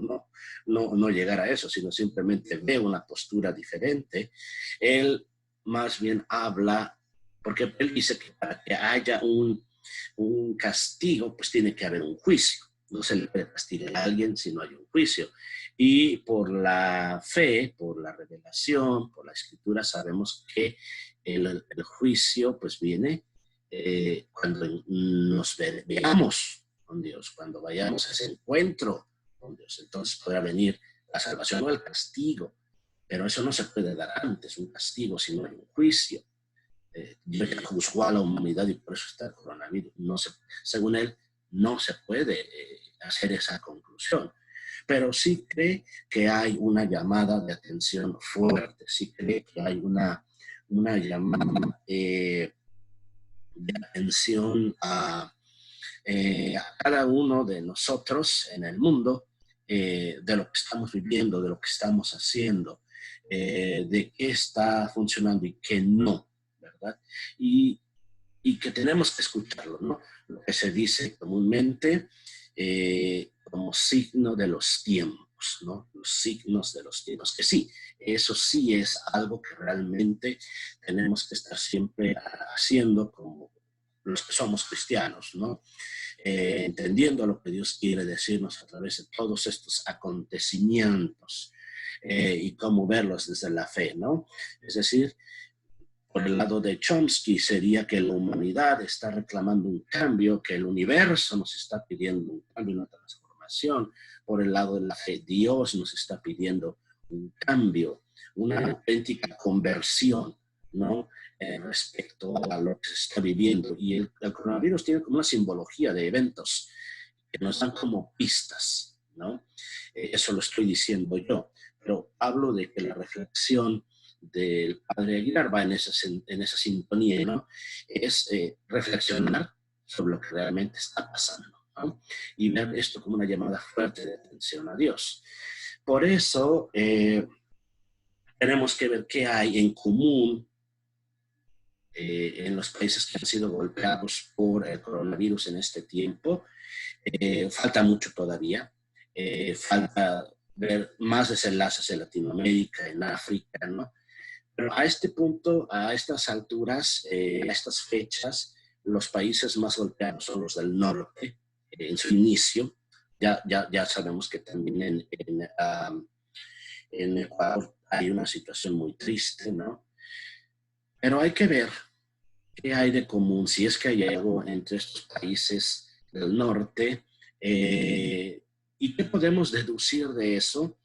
no llegar a eso, sino simplemente veo una postura diferente. Él más bien habla, porque él dice que para que haya un castigo, pues tiene que haber un juicio. No se le puede castigar a alguien si no hay un juicio. Y por la fe, por la revelación, por la escritura, sabemos que el juicio pues viene cuando nos veamos con Dios, cuando vayamos a ese encuentro con Dios. Entonces podrá venir la salvación o el castigo, pero eso no se puede dar antes, un castigo, sino hay un juicio. Dios ya juzgó a la humanidad y por eso está el coronavirus. No se, según él, no se puede hacer esa conclusión. Pero sí cree que hay una llamada de atención fuerte, sí cree que hay una llamada de atención a cada uno de nosotros en el mundo, de lo que estamos viviendo, de lo que estamos haciendo, de qué está funcionando y qué no, ¿verdad? Y que tenemos que escucharlo, ¿no? Lo que se dice comúnmente como signo de los tiempos, ¿no? Los signos de los tiempos, que sí, eso sí es algo que realmente tenemos que estar siempre haciendo como los que somos cristianos, ¿no? Entendiendo lo que Dios quiere decirnos a través de todos estos acontecimientos y cómo verlos desde la fe, ¿no? Es decir, por el lado de Chomsky sería que la humanidad está reclamando un cambio, que el universo nos está pidiendo un cambio, una transformación. Por el lado de la fe, Dios nos está pidiendo un cambio, una auténtica conversión, ¿no? Respecto a lo que se está viviendo. Y el coronavirus tiene como una simbología de eventos que nos dan como pistas, ¿no? Eso lo estoy diciendo yo, pero hablo de que la reflexión del padre Aguilar va en esa sintonía, ¿no? Es reflexionar sobre lo que realmente está pasando, ¿no? Y ver esto como una llamada fuerte de atención a Dios. Por eso tenemos que ver qué hay en común en los países que han sido golpeados por el coronavirus en este tiempo. Falta mucho todavía. Falta ver más desenlaces en Latinoamérica, en África, ¿no? Pero a este punto, a estas alturas, a estas fechas, los países más golpeados son los del norte, en su inicio. Ya sabemos que también en Ecuador hay una situación muy triste, ¿no? Pero hay que ver qué hay de común, si es que hay algo entre estos países del norte, y qué podemos deducir de eso,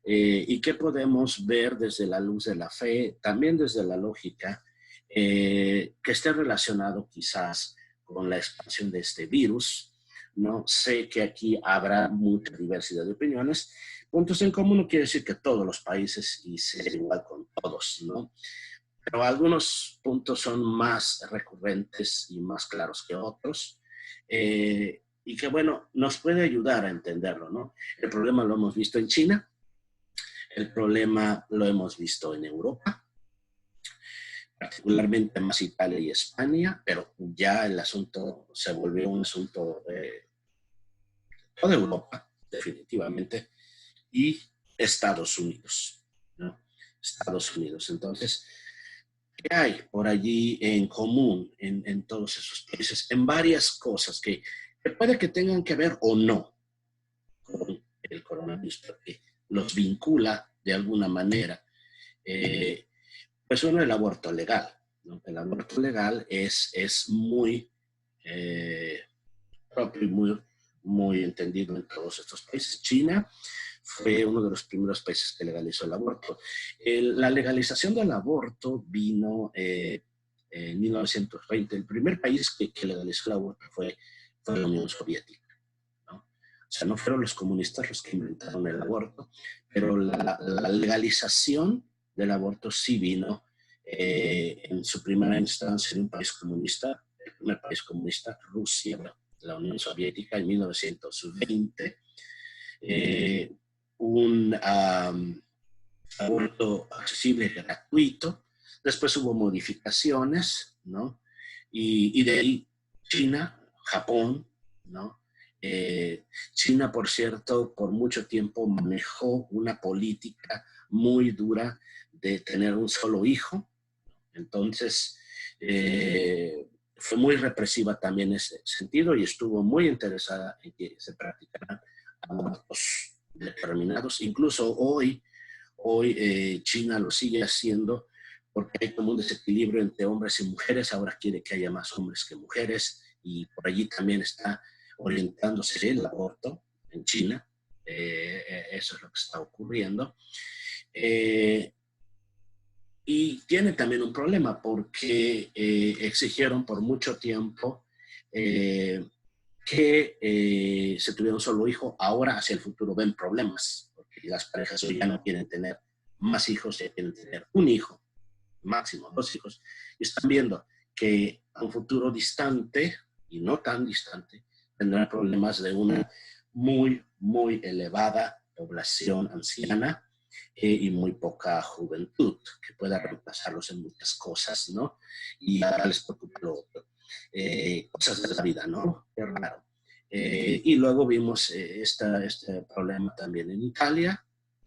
y qué podemos ver desde la luz de la fe, también desde la lógica, que esté relacionado quizás con la expansión de este virus. No sé que aquí habrá mucha diversidad de opiniones. Puntos en común no quiere decir que todos los países y ser igual con todos, ¿no? Pero algunos puntos son más recurrentes y más claros que otros, y que, bueno, nos puede ayudar a entenderlo, ¿no? El problema lo hemos visto en China, el problema lo hemos visto en Europa, particularmente más Italia y España, pero ya el asunto se volvió un asunto de toda Europa, definitivamente, y Estados Unidos, ¿no? Estados Unidos. Entonces, ¿Qué hay por allí en común en todos esos países? En varias cosas que puede que tengan que ver o no con el coronavirus, porque los vincula de alguna manera. Eh, pues uno, el aborto legal, ¿no? El aborto legal es muy eh, propio y muy entendido en todos estos países. China fue uno de los primeros países que legalizó el aborto. La legalización del aborto vino en 1920. El primer país que legalizó el aborto fue la Unión Soviética, ¿no? O sea, no fueron los comunistas los que inventaron el aborto, pero la legalización del aborto sí vino en su primera instancia en un país comunista, el primer país comunista, Rusia, la Unión Soviética, en 1920. Eh, un aborto accesible, gratuito. Después hubo modificaciones, ¿no? Y de ahí China, Japón, ¿no? China, por cierto, por mucho tiempo manejó una política muy dura de tener un solo hijo. Entonces, fue muy represiva también en ese sentido y estuvo muy interesada en que se practicaran abortos determinados. Incluso hoy China lo sigue haciendo porque hay como un desequilibrio entre hombres y mujeres. Ahora quiere que haya más hombres que mujeres y por allí también está orientándose el aborto en China. Eso es lo que está ocurriendo. Y tiene también un problema porque exigieron por mucho tiempo que se tuviera un solo hijo. Ahora hacia el futuro ven problemas porque las parejas hoy ya no quieren tener más hijos, ya quieren tener un hijo, máximo 2 hijos. Y están viendo que a un futuro distante y no tan distante tendrán problemas de una muy elevada población anciana y muy poca juventud que pueda reemplazarlos en muchas cosas, ¿no? Y ahora les preocupa lo otro. Cosas de la vida, ¿no? Qué raro. Y luego vimos este problema también en Italia,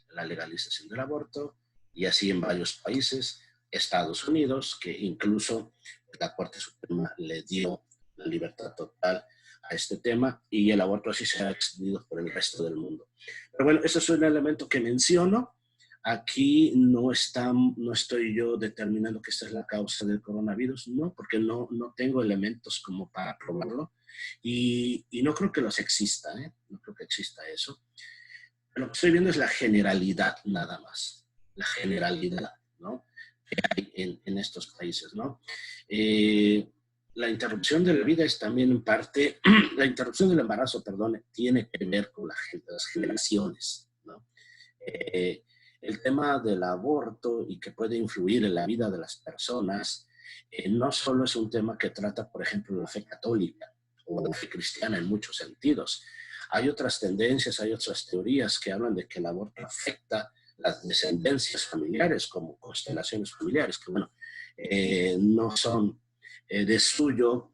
la legalización del aborto, y así en varios países, Estados Unidos, que incluso la Corte Suprema le dio la libertad total a este tema y el aborto así se ha extendido por el resto del mundo. Pero bueno, eso es un elemento que menciono. Aquí no estoy yo determinando que esta es la causa del coronavirus, no, porque no tengo elementos como para probarlo y no creo que los exista, ¿eh? No creo que exista eso. Lo que estoy viendo es la generalidad nada más, la generalidad, ¿no? Que hay en estos países, ¿no? La interrupción de la vida es también en parte, la interrupción del embarazo, perdón, tiene que ver con las generaciones, ¿no? Eh, el tema del aborto y que puede influir en la vida de las personas, no solo es un tema que trata, por ejemplo, la fe católica o la fe cristiana en muchos sentidos. Hay otras tendencias, hay otras teorías que hablan de que el aborto afecta las descendencias familiares, como constelaciones familiares, que bueno, no son de suyo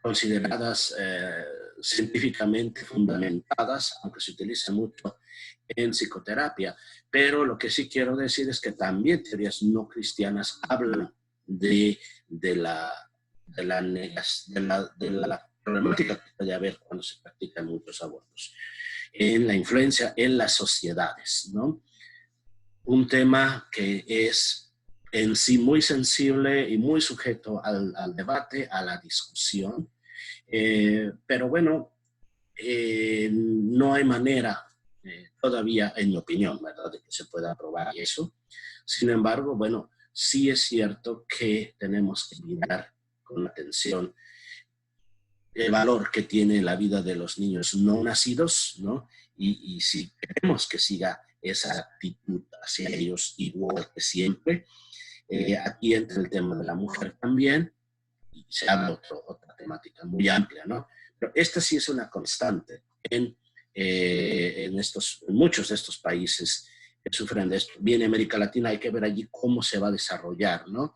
consideradas científicamente fundamentadas, aunque se utiliza mucho en psicoterapia. Pero lo que sí quiero decir es que también teorías no cristianas hablan de la, de la problemática que puede haber cuando se practican muchos abortos, en la influencia en las sociedades, ¿no? Un tema que es en sí muy sensible y muy sujeto al debate, a la discusión, pero bueno, no hay manera todavía, en mi opinión, ¿verdad?, de que se pueda aprobar eso. Sin embargo, bueno, sí es cierto que tenemos que mirar con atención el valor que tiene la vida de los niños no nacidos, ¿no? Y si queremos que siga esa actitud hacia ellos igual que siempre, aquí entra el tema de la mujer también y se habla otra temática muy amplia, ¿no? Pero esta sí es una constante en muchos de estos países que sufren de esto. Viene América Latina, hay que ver allí cómo se va a desarrollar, ¿no?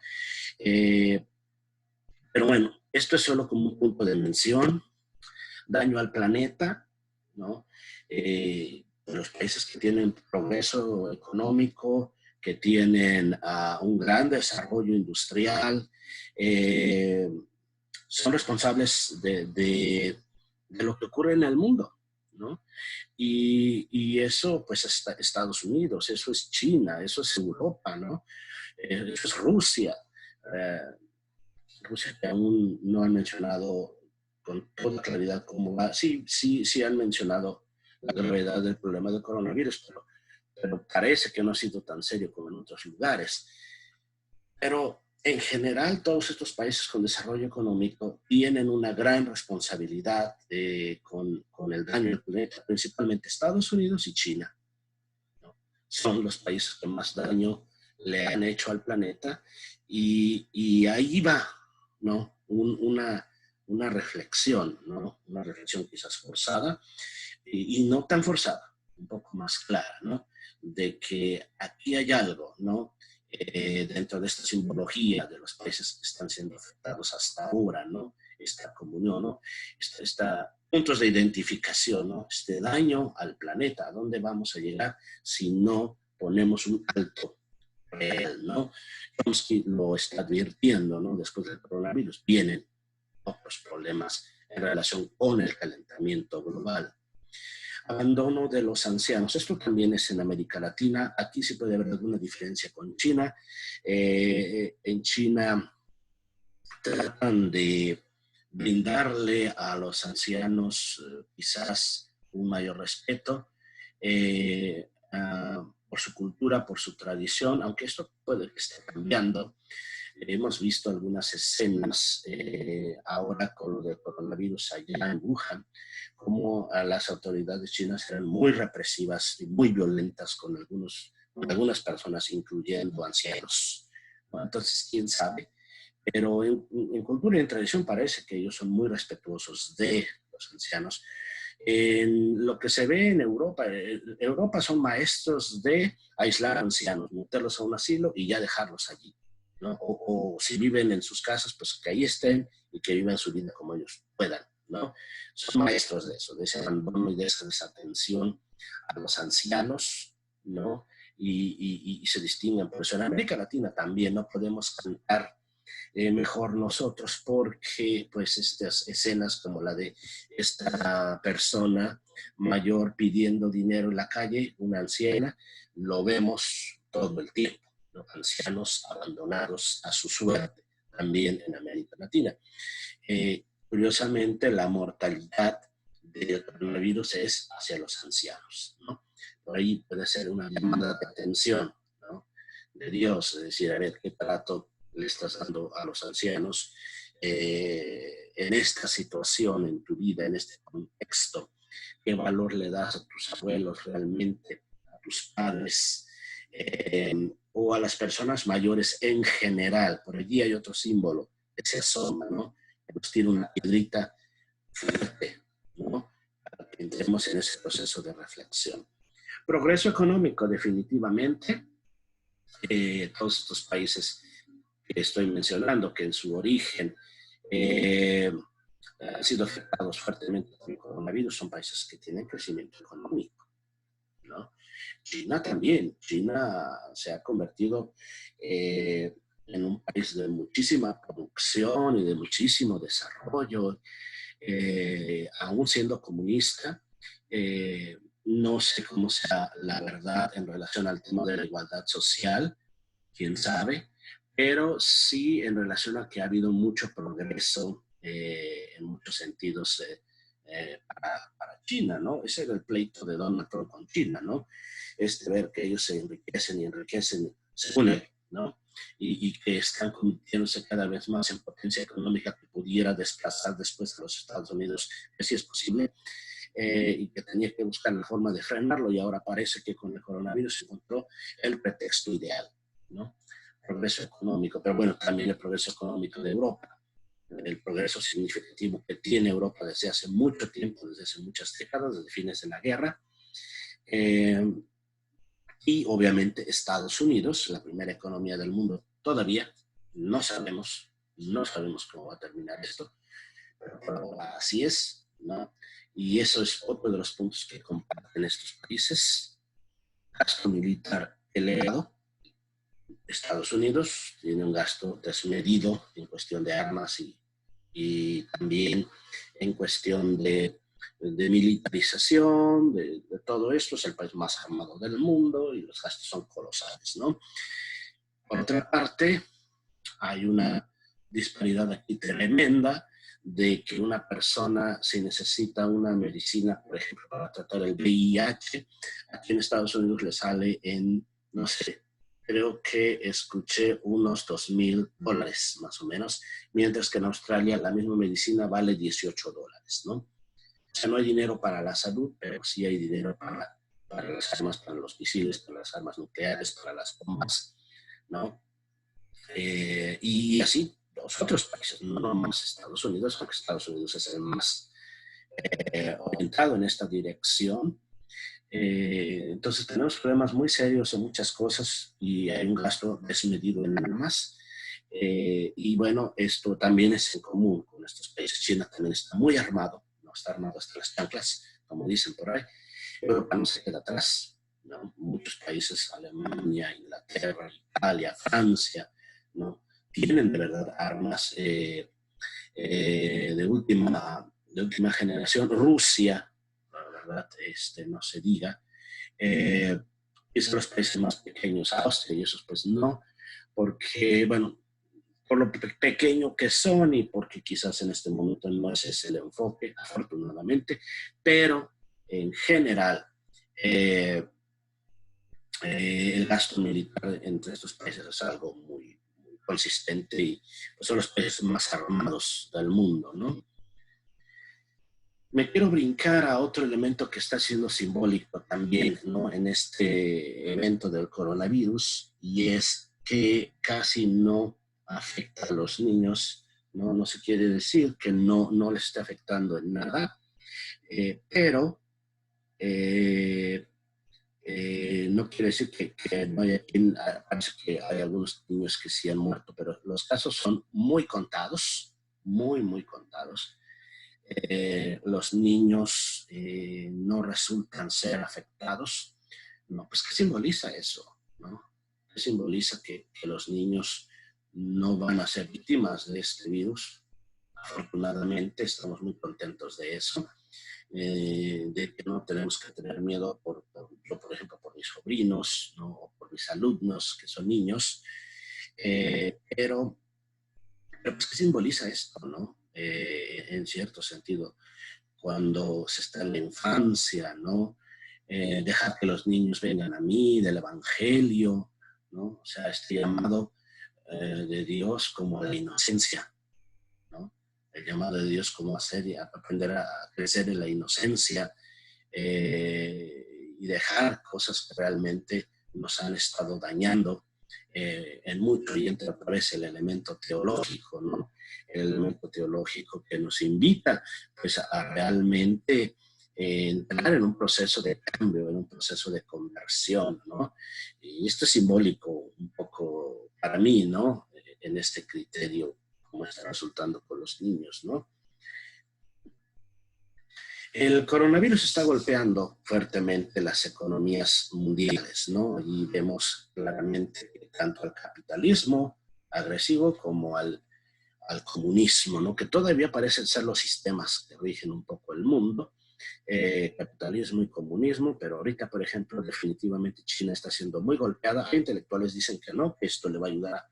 Pero bueno, esto es solo como un punto de mención, daño al planeta, ¿no? Los países que tienen progreso económico, que tienen un gran desarrollo industrial, son responsables de lo que ocurre en el mundo, ¿no? Y eso, pues, es Estados Unidos, eso es China, eso es Europa, ¿no? Eso es Rusia. Eh, Rusia, que aún no han mencionado con toda claridad cómo va. Sí han mencionado la gravedad del problema del coronavirus, pero parece que no ha sido tan serio como en otros lugares. Pero en general, todos estos países con desarrollo económico tienen una gran responsabilidad con el daño al planeta, principalmente Estados Unidos y China, ¿no? Son los países que más daño le han hecho al planeta y ahí va, ¿no? Una reflexión, ¿no? Una reflexión quizás forzada y no tan forzada, un poco más clara, ¿no? De que aquí hay algo, ¿no? Dentro de esta simbología de los países que están siendo afectados hasta ahora, ¿no? Esta comunión, ¿no? Puntos de identificación, ¿no? Este daño al planeta, ¿a dónde vamos a llegar si no ponemos un alto real, ¿no? Chomsky lo está advirtiendo, ¿no? Después del coronavirus vienen otros problemas en relación con el calentamiento global. Abandono de los ancianos. Esto también es en América Latina. Aquí sí puede haber alguna diferencia con China. En China tratan de brindarle a los ancianos quizás un mayor respeto por su cultura, por su tradición, aunque esto puede que esté cambiando. Hemos visto algunas escenas ahora con lo del coronavirus allá en Wuhan, como las autoridades chinas eran muy represivas y muy violentas con algunas personas, incluyendo ancianos. Bueno, entonces, quién sabe. Pero en cultura y en tradición parece que ellos son muy respetuosos de los ancianos. En lo que se ve en Europa son maestros de aislar ancianos, meterlos a un asilo y ya dejarlos allí, ¿no? O si viven en sus casas, pues que ahí estén y que vivan su vida como ellos puedan, ¿no? Son maestros de eso, de ese abandono y de esa desatención a los ancianos, ¿no? Y se distinguen. Por eso en América Latina también no podemos cantar mejor nosotros, porque pues estas escenas como la de esta persona mayor pidiendo dinero en la calle, una anciana, lo vemos todo el tiempo, los ancianos abandonados a su suerte, también en América Latina. Curiosamente, la mortalidad del coronavirus es hacia los ancianos, ¿no? Por ahí puede ser una llamada de atención, ¿no? De Dios, es decir, a ver qué trato le estás dando a los ancianos en esta situación, en tu vida, en este contexto. ¿Qué valor le das a tus abuelos realmente, a tus padres o a las personas mayores en general? Por allí hay otro símbolo que se asoma, ¿no? Que nos tiene una piedrita fuerte, ¿no? Para que entremos en ese proceso de reflexión. Progreso económico, definitivamente. Todos estos países que estoy mencionando, que en su origen han sido afectados fuertemente por el coronavirus, son países que tienen crecimiento económico, ¿no? China también. China se ha convertido en un país de muchísima producción y de muchísimo desarrollo, aún siendo comunista. No sé cómo sea la verdad en relación al tema de la igualdad social, quién sabe, pero sí en relación a que ha habido mucho progreso en muchos sentidos para China, ¿no? Ese era el pleito de Donald Trump con China, ¿no? Ver que ellos se enriquecen y enriquecen según él, ¿no? Y que están convirtiéndose cada vez más en potencia económica que pudiera desplazar después a los Estados Unidos, que sí es posible, y que tenía que buscar la forma de frenarlo, y ahora parece que con el coronavirus se encontró el pretexto ideal, ¿no? Progreso económico, pero bueno, también el progreso económico de Europa, el progreso significativo que tiene Europa desde hace mucho tiempo, desde hace muchas décadas, desde fines de la guerra, y obviamente Estados Unidos, la primera economía del mundo. Todavía no sabemos cómo va a terminar esto, pero por ahora así es, ¿no? Y eso es otro de los puntos que comparten estos países: gasto militar elevado, Estados Unidos tiene un gasto desmedido en cuestión de armas y también en cuestión de militarización, de todo esto. Es el país más armado del mundo y los gastos son colosales, ¿no? Por otra parte, hay una disparidad aquí tremenda de que una persona, si necesita una medicina, por ejemplo, para tratar el VIH, aquí en Estados Unidos le sale en, no sé, creo que escuché unos $2,000 más o menos, mientras que en Australia la misma medicina vale $18, ¿no? O sea, no hay dinero para la salud, pero sí hay dinero para las armas, para los misiles, para las armas nucleares, para las bombas, ¿no? Y así los otros países, no nomás Estados Unidos, aunque Estados Unidos es el más orientado en esta dirección. Entonces tenemos problemas muy serios en muchas cosas y hay un gasto desmedido en armas. Y bueno, esto también es en común con estos países. China también está muy armado, no está armado hasta las chanclas, como dicen por ahí. Europa no se queda atrás, ¿no? Muchos países, Alemania, Inglaterra, Italia, Francia, ¿no? Tienen de verdad armas de última generación. Rusia, la verdad, no se diga. Es los países más pequeños, Austria y esos pues no, porque, bueno, por lo pequeño que son y porque quizás en este momento no ese es el enfoque, afortunadamente, pero en general, el gasto militar entre estos países es algo muy, muy consistente y pues, son los países más armados del mundo, ¿no? Me quiero brincar a otro elemento que está siendo simbólico también, ¿no? En este evento del coronavirus, y es que casi no afecta a los niños, ¿no? No se quiere decir que no les esté afectando en nada, pero eh, no quiere decir que no haya quien, parece que hay algunos niños que sí han muerto, pero los casos son muy contados, muy, muy contados. Los niños no resultan ser afectados. No, pues ¿qué simboliza eso? ¿No? ¿Qué simboliza que los niños no van a ser víctimas de este virus? Afortunadamente estamos muy contentos de eso, de que no tenemos que tener miedo yo, por ejemplo, por mis sobrinos, ¿no? O por mis alumnos que son niños, pero pues, ¿qué simboliza esto, no? En cierto sentido, cuando se está en la infancia, ¿no? Dejar que los niños vengan a mí, del Evangelio, ¿no? O sea, este llamado de Dios como a la inocencia, ¿no? El llamado de Dios como a aprender a crecer en la inocencia y dejar cosas que realmente nos han estado dañando en mucho, y entra otra vez el elemento teológico, ¿no? El elemento teológico que nos invita pues a realmente entrar en un proceso de cambio, en un proceso de conversión, ¿no? Y esto es simbólico un poco para mí, ¿no? En este criterio, como está resultando con los niños, ¿no? El coronavirus está golpeando fuertemente las economías mundiales, ¿no? Y vemos claramente tanto al capitalismo agresivo como al comunismo, ¿no? Que todavía parecen ser los sistemas que rigen un poco el mundo, capitalismo y comunismo, pero ahorita, por ejemplo, definitivamente China está siendo muy golpeada. Hay intelectuales dicen que no, que esto le va a ayudar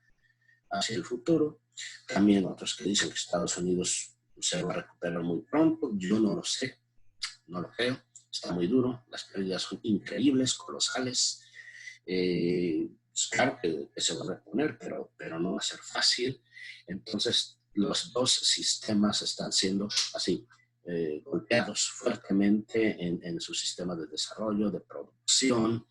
hacia el futuro. También otros que dicen que Estados Unidos se va a recuperar muy pronto. Yo no lo sé, no lo creo. Está muy duro, las pérdidas son increíbles, colosales. Claro que se va a reponer, pero no va a ser fácil. Entonces, los dos sistemas están siendo así, golpeados fuertemente en su sistema de desarrollo, de producción,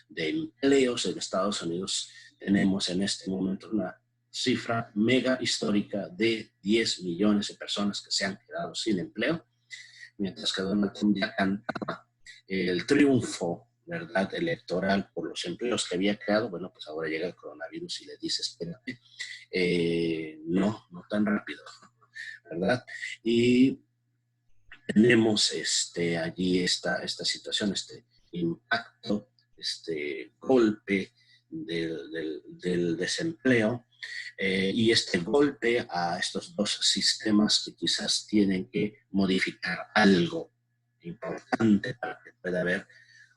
de empleos. En Estados Unidos tenemos en este momento una cifra mega histórica de 10 millones de personas que se han quedado sin empleo, mientras que Donald Trump ya cantaba el triunfo, ¿verdad?, electoral por los empleos que había creado. Bueno, pues ahora llega el coronavirus y le dice, espérate, no tan rápido, ¿verdad? Y tenemos allí esta situación, este impacto, este golpe del desempleo y este golpe a estos dos sistemas que quizás tienen que modificar algo importante para que pueda haber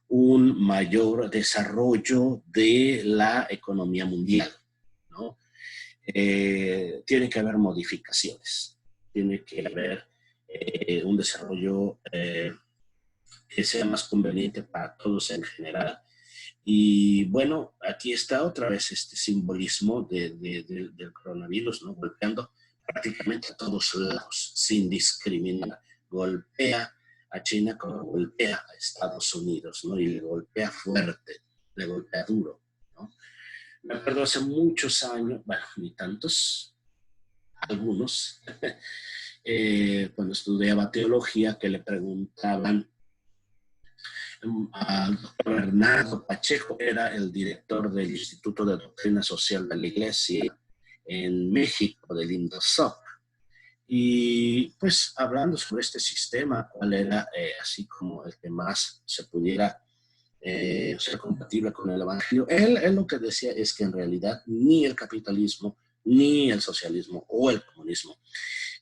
un mayor desarrollo de la economía mundial, ¿no? Tiene que haber modificaciones, tiene que haber un desarrollo que sea más conveniente para todos en general. Y bueno, aquí está otra vez este simbolismo del coronavirus, ¿no? Golpeando prácticamente a todos lados, sin discriminar. Golpea a China como golpea a Estados Unidos, ¿no? Y le golpea fuerte, le golpea duro, ¿no? Me acuerdo hace muchos años, bueno, ni tantos, algunos, cuando estudiaba teología, que le preguntaban al doctor Bernardo Pacheco, era el director del Instituto de Doctrina Social de la Iglesia en México, del INDOSOC. Y pues hablando sobre este sistema, cuál era así como el que más se pudiera ser compatible con el Evangelio, él lo que decía es que en realidad ni el capitalismo, ni el socialismo o el comunismo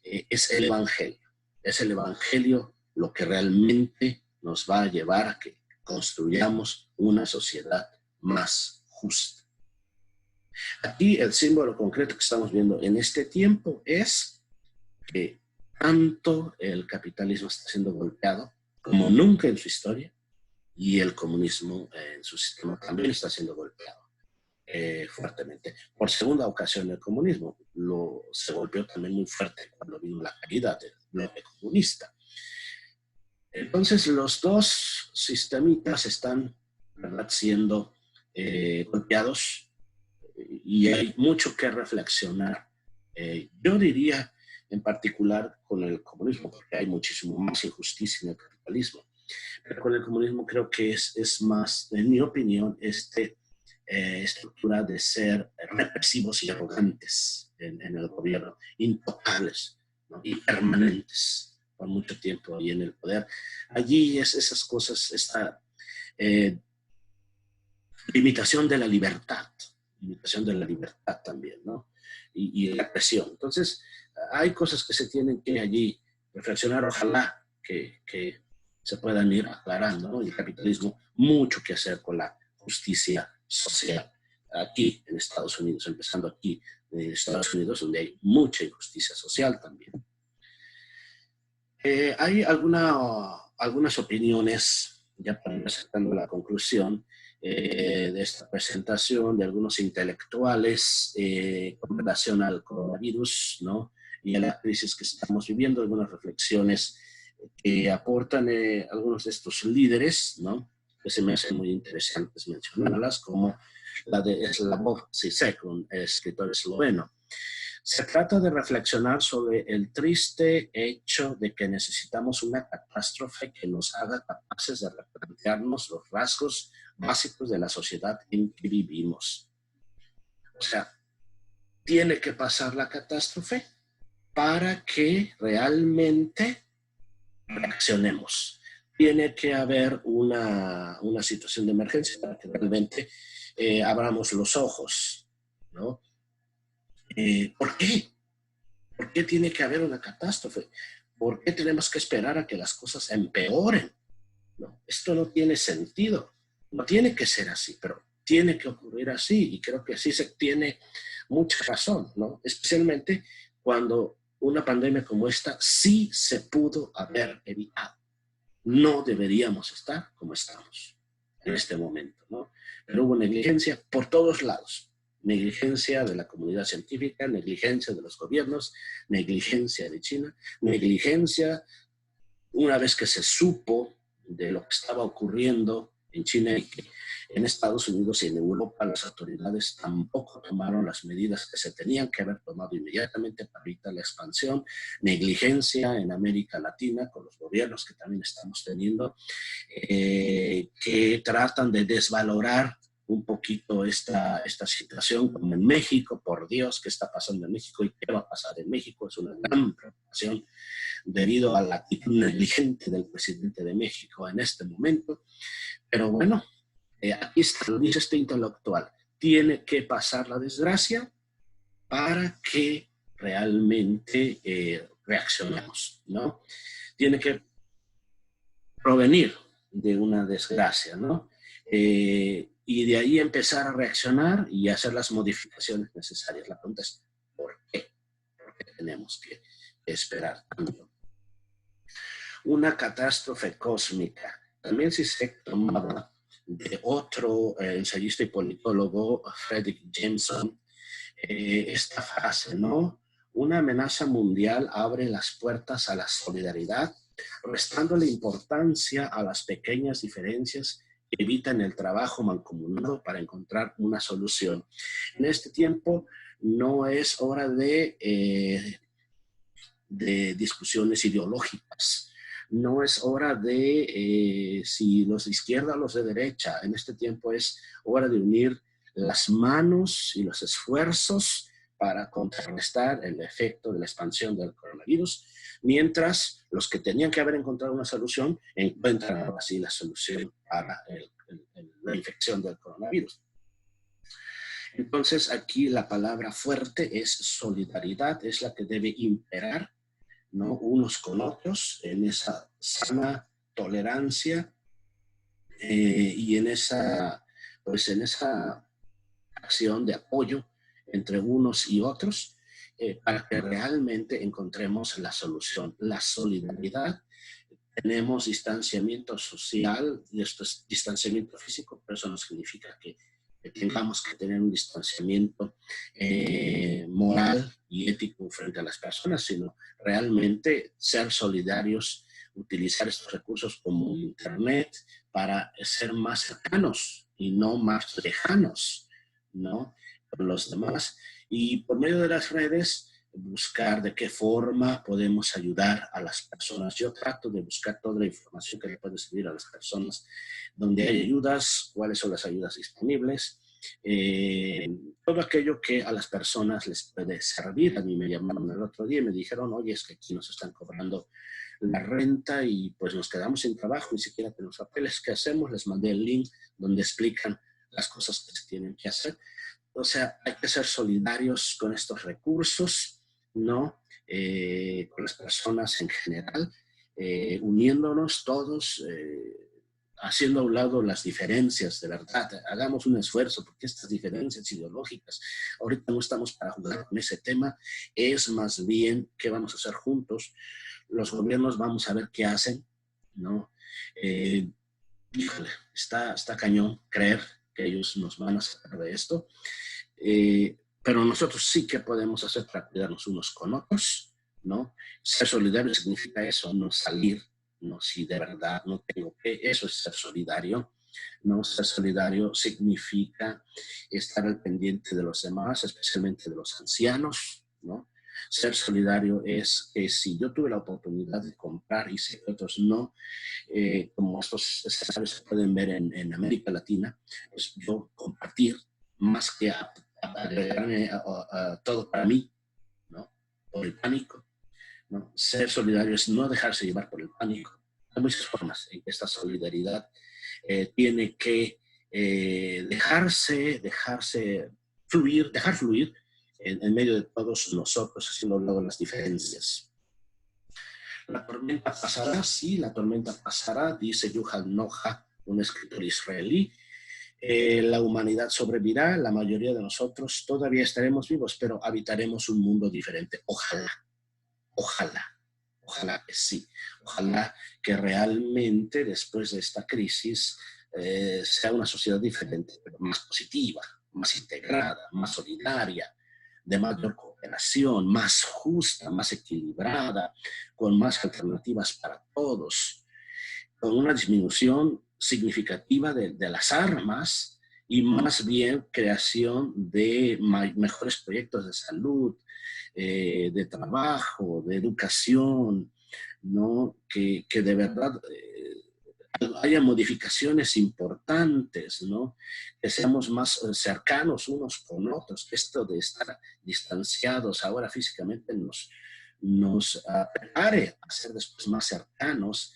es el Evangelio. Es el Evangelio lo que realmente nos va a llevar a que construyamos una sociedad más justa. Aquí el símbolo concreto que estamos viendo en este tiempo es que tanto el capitalismo está siendo golpeado como nunca en su historia y el comunismo en su sistema también está siendo golpeado fuertemente. Por segunda ocasión el comunismo se golpeó también muy fuerte cuando vino la caída del bloque comunista. Entonces los dos sistemitas están, ¿verdad?, siendo golpeados y hay mucho que reflexionar. Yo diría en particular con el comunismo, porque hay muchísimo más injusticia en el capitalismo, pero con el comunismo creo que es más, en mi opinión, estructura de ser represivos y arrogantes en el gobierno, intocables, ¿no?, y permanentes por mucho tiempo ahí en el poder. Allí esas cosas, esta limitación de la libertad también, ¿no? Y la presión. Entonces, hay cosas que se tienen que allí reflexionar, ojalá que se puedan ir aclarando, ¿no? Y el capitalismo, mucho que hacer con la justicia social. Aquí en Estados Unidos, empezando aquí en Estados Unidos, donde hay mucha injusticia social también. Hay algunas opiniones, ya para ir acercando la conclusión de esta presentación, de algunos intelectuales con relación al coronavirus, ¿no?, y a la crisis que estamos viviendo, algunas reflexiones que aportan algunos de estos líderes, ¿no?, que se me hacen muy interesantes mencionarlas, como la de Slavoj Žižek, un escritor esloveno. Se trata de reflexionar sobre el triste hecho de que necesitamos una catástrofe que nos haga capaces de replantearnos los rasgos básicos de la sociedad en que vivimos. O sea, tiene que pasar la catástrofe para que realmente reaccionemos. Tiene que haber una situación de emergencia para que realmente abramos los ojos, ¿no? ¿Por qué? ¿Por qué tiene que haber una catástrofe? ¿Por qué tenemos que esperar a que las cosas empeoren? No, esto no tiene sentido. No tiene que ser así, pero tiene que ocurrir así. Y creo que sí se tiene mucha razón, ¿no? Especialmente cuando una pandemia como esta sí se pudo haber evitado. No deberíamos estar como estamos en este momento, ¿no? Pero hubo negligencia por todos lados. Negligencia de la comunidad científica, negligencia de los gobiernos, negligencia de China, negligencia una vez que se supo de lo que estaba ocurriendo en China y que en Estados Unidos y en Europa las autoridades tampoco tomaron las medidas que se tenían que haber tomado inmediatamente para evitar la expansión, negligencia en América Latina con los gobiernos que también estamos teniendo, que tratan de desvalorar un poquito esta situación, como en México. Por Dios, ¿qué está pasando en México y qué va a pasar en México? Es una gran preocupación debido a la actitud negligente del presidente de México en este momento. Pero bueno, aquí está, lo dice este intelectual. tiene que pasar la desgracia para que realmente reaccionemos, ¿no? Tiene que provenir de una desgracia, ¿no? Y de ahí empezar a reaccionar y hacer las modificaciones necesarias. La pregunta es, ¿por qué? ¿Por qué tenemos que esperar tanto? Una catástrofe cósmica. También si se tomaba de otro ensayista y politólogo, Fredrick Jameson, esta frase, ¿no? Una amenaza mundial abre las puertas a la solidaridad, restándole importancia a las pequeñas diferencias que evitan el trabajo mancomunado para encontrar una solución. En este tiempo no es hora de discusiones ideológicas, no es hora de si los de izquierda o los de derecha. En este tiempo es hora de unir las manos y los esfuerzos para contrarrestar el efecto de la expansión del coronavirus, mientras los que tenían que haber encontrado una solución encuentran ahora sí la solución para la infección del coronavirus. Entonces aquí la palabra fuerte es solidaridad, es la que debe imperar, ¿no? Unos con otros en esa sana tolerancia y en esa acción de apoyo entre unos y otros para que realmente encontremos la solución. La solidaridad, tenemos distanciamiento social y esto es distanciamiento físico, pero eso no significa que tengamos que tener un distanciamiento moral y ético frente a las personas, sino realmente ser solidarios, utilizar estos recursos como Internet para ser más cercanos y no más lejanos, ¿no? Con los demás. Y por medio de las redes, buscar de qué forma podemos ayudar a las personas. Yo trato de buscar toda la información que le puede servir a las personas, donde hay ayudas, cuáles son las ayudas disponibles, todo aquello que a las personas les puede servir. A mí me llamaron el otro día y me dijeron, oye, es que aquí nos están cobrando la renta y pues nos quedamos sin trabajo, ni siquiera tenemos papeles. ¿Qué hacemos? Les mandé el link donde explican las cosas que se tienen que hacer. O sea, hay que ser solidarios con estos recursos, ¿no? Con las personas en general, uniéndonos todos, haciendo a un lado las diferencias, de verdad. Hagamos un esfuerzo, porque estas diferencias ideológicas, ahorita no estamos para jugar con ese tema, es más bien qué vamos a hacer juntos. Los gobiernos vamos a ver qué hacen, ¿no? Híjole, está cañón creer que ellos nos van a sacar de esto. Pero nosotros sí que podemos hacer para cuidarnos unos con otros, ¿no? Ser solidario significa eso, no salir, no, si de verdad no tengo que, eso es ser solidario, ¿no? Ser solidario significa estar al pendiente de los demás, especialmente de los ancianos, ¿no? Ser solidario es que si yo tuve la oportunidad de comprar y sé que otros no, como estos escenarios se pueden ver en América Latina, pues yo compartir más que agregarme a todo para mí, ¿no? Por el pánico, ¿no? Ser solidario es no dejarse llevar por el pánico. Hay muchas formas en que esta solidaridad tiene que dejarse fluir, dejar fluir en medio de todos nosotros, haciendo a un lado las diferencias. La tormenta pasará, sí, la tormenta pasará, dice Yuval Noah, un escritor israelí. La humanidad sobrevivirá, la mayoría de nosotros todavía estaremos vivos, pero habitaremos un mundo diferente. Ojalá, ojalá, ojalá que sí. Ojalá que realmente después de esta crisis sea una sociedad diferente, pero más positiva, más integrada, más solidaria, de mayor cooperación, más justa, más equilibrada, con más alternativas para todos, con una disminución significativa de las armas y más bien creación de mejores proyectos de salud, de trabajo, de educación, ¿no? Que de verdad haya modificaciones importantes, ¿no? Que seamos más cercanos unos con otros, que esto de estar distanciados ahora físicamente nos prepare a ser después más cercanos,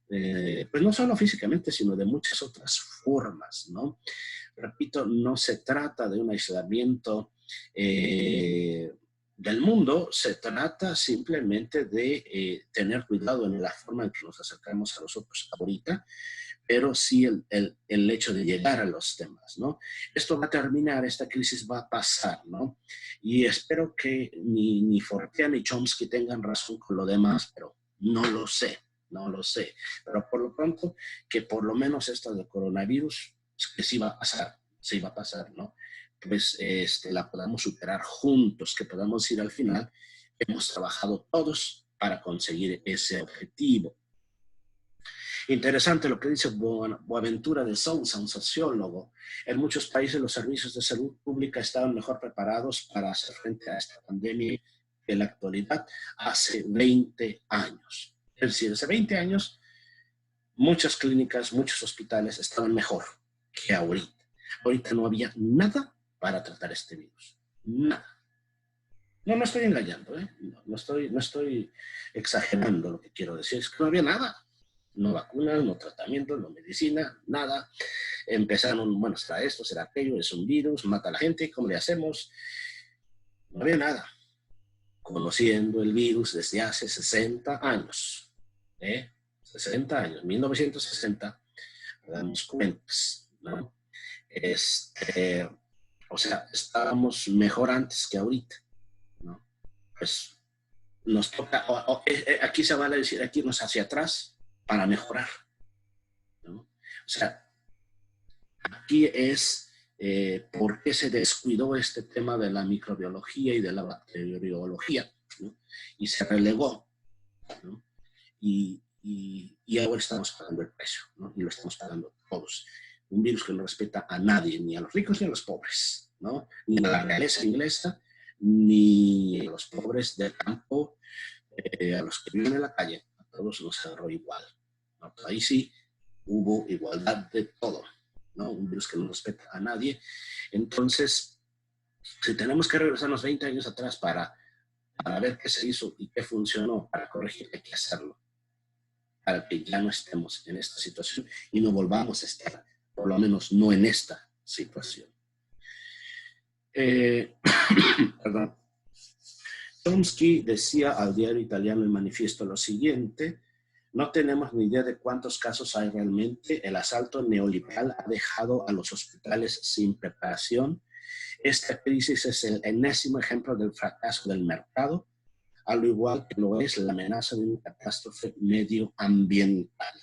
pues no solo físicamente, sino de muchas otras formas, ¿no? Repito, no se trata de un aislamiento del mundo, se trata simplemente de tener cuidado en la forma en que nos acercamos a los otros ahorita, pero sí el hecho de llegar a los temas, ¿no? Esto va a terminar, esta crisis va a pasar, ¿no? Y espero que ni Fortea ni Chomsky tengan razón con lo demás, pero no lo sé, no lo sé. Pero por lo pronto, que por lo menos esto del coronavirus, que sí va a pasar, sí va a pasar, ¿no? Pues la podamos superar juntos, que podamos ir al final. Hemos trabajado todos para conseguir ese objetivo. Interesante lo que dice Boaventura de Sousa, un sociólogo. En muchos países los servicios de salud pública estaban mejor preparados para hacer frente a esta pandemia que en la actualidad hace 20 años. Es decir, hace 20 años muchas clínicas, muchos hospitales estaban mejor que ahorita. Ahorita no había nada para tratar este virus. Nada. No estoy engañando, ¿eh? No estoy exagerando lo que quiero decir. Es que no había nada. No vacunas, no tratamientos, no medicina, nada. Empezaron, bueno, será esto, será aquello, es un virus, mata a la gente, ¿cómo le hacemos? No había nada. Conociendo el virus desde hace 60 años. 60 años, 1960, damos cuentas, ¿no? O sea, estábamos mejor antes que ahorita, ¿no? Pues nos toca, aquí se vale decir, aquí irnos hacia atrás para mejorar, ¿no? O sea, aquí es por qué se descuidó este tema de la microbiología y de la bacteriología, ¿no? Y se relegó, ¿no? Y ahora estamos pagando el precio, ¿no? Y lo estamos pagando todos. Un virus que no respeta a nadie, ni a los ricos ni a los pobres, ¿no? Ni a la realeza inglesa, ni a los pobres del campo, a los que viven en la calle. A todos nos agarró igual, ¿no? Ahí sí hubo igualdad de todo, ¿no? Un virus que no respeta a nadie. Entonces, si tenemos que regresarnos 20 años atrás para ver qué se hizo y qué funcionó, para corregir, hay que hacerlo, para que ya no estemos en esta situación y no volvamos a estar, por lo menos no en esta situación. Perdón. Chomsky decía al diario italiano El Manifiesto lo siguiente: no tenemos ni idea de cuántos casos hay realmente. El asalto neoliberal ha dejado a los hospitales sin preparación. Esta crisis es el enésimo ejemplo del fracaso del mercado, al igual que lo es la amenaza de una catástrofe medioambiental.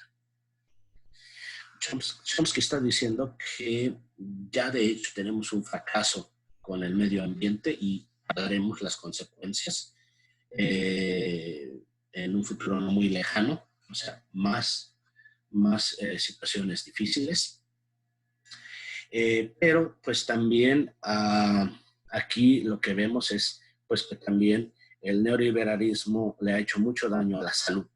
Chomsky está diciendo que ya de hecho tenemos un fracaso con el medio ambiente y pagaremos las consecuencias en un futuro no muy lejano, o sea, más situaciones difíciles. Pero pues también aquí lo que vemos es pues que también el neoliberalismo le ha hecho mucho daño a la salud,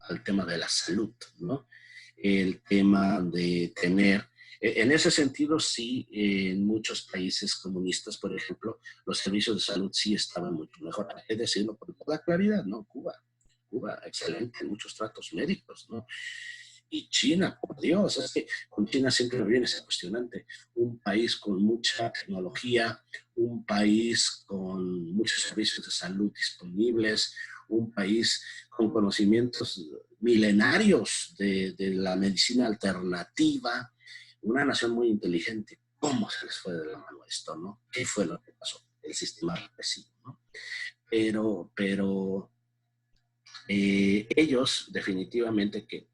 al tema de la salud, ¿no? El tema de tener, en ese sentido sí, en muchos países comunistas, por ejemplo, los servicios de salud sí estaban mucho mejor, hay que decirlo con toda claridad, ¿no? Cuba, excelente, muchos tratos médicos, ¿no? Y China, por Dios, es que con China siempre me viene ese cuestionante. Un país con mucha tecnología, un país con muchos servicios de salud disponibles, un país con conocimientos milenarios de la medicina alternativa, una nación muy inteligente. ¿Cómo se les fue de la mano esto, no? ¿Qué fue lo que pasó? El sistema represivo, ¿no? Pero ellos definitivamente que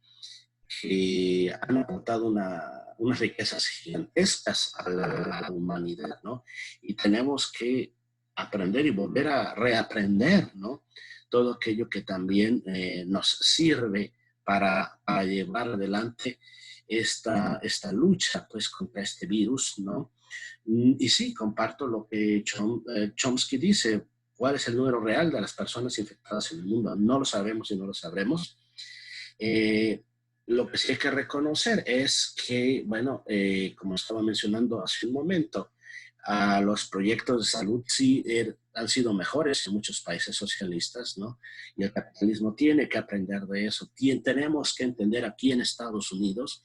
han aportado unas riquezas gigantescas a la humanidad, ¿no? Y tenemos que aprender y volver a reaprender, ¿no? Todo aquello que también nos sirve para llevar adelante esta lucha, pues, contra este virus, ¿no? Y sí, comparto lo que Chomsky dice. ¿Cuál es el número real de las personas infectadas en el mundo? No lo sabemos y no lo sabremos. Lo que sí hay que reconocer es que, bueno, como estaba mencionando hace un momento, a los proyectos de salud sí han sido mejores en muchos países socialistas, ¿no? Y el capitalismo tiene que aprender de eso. Tenemos que entender aquí en Estados Unidos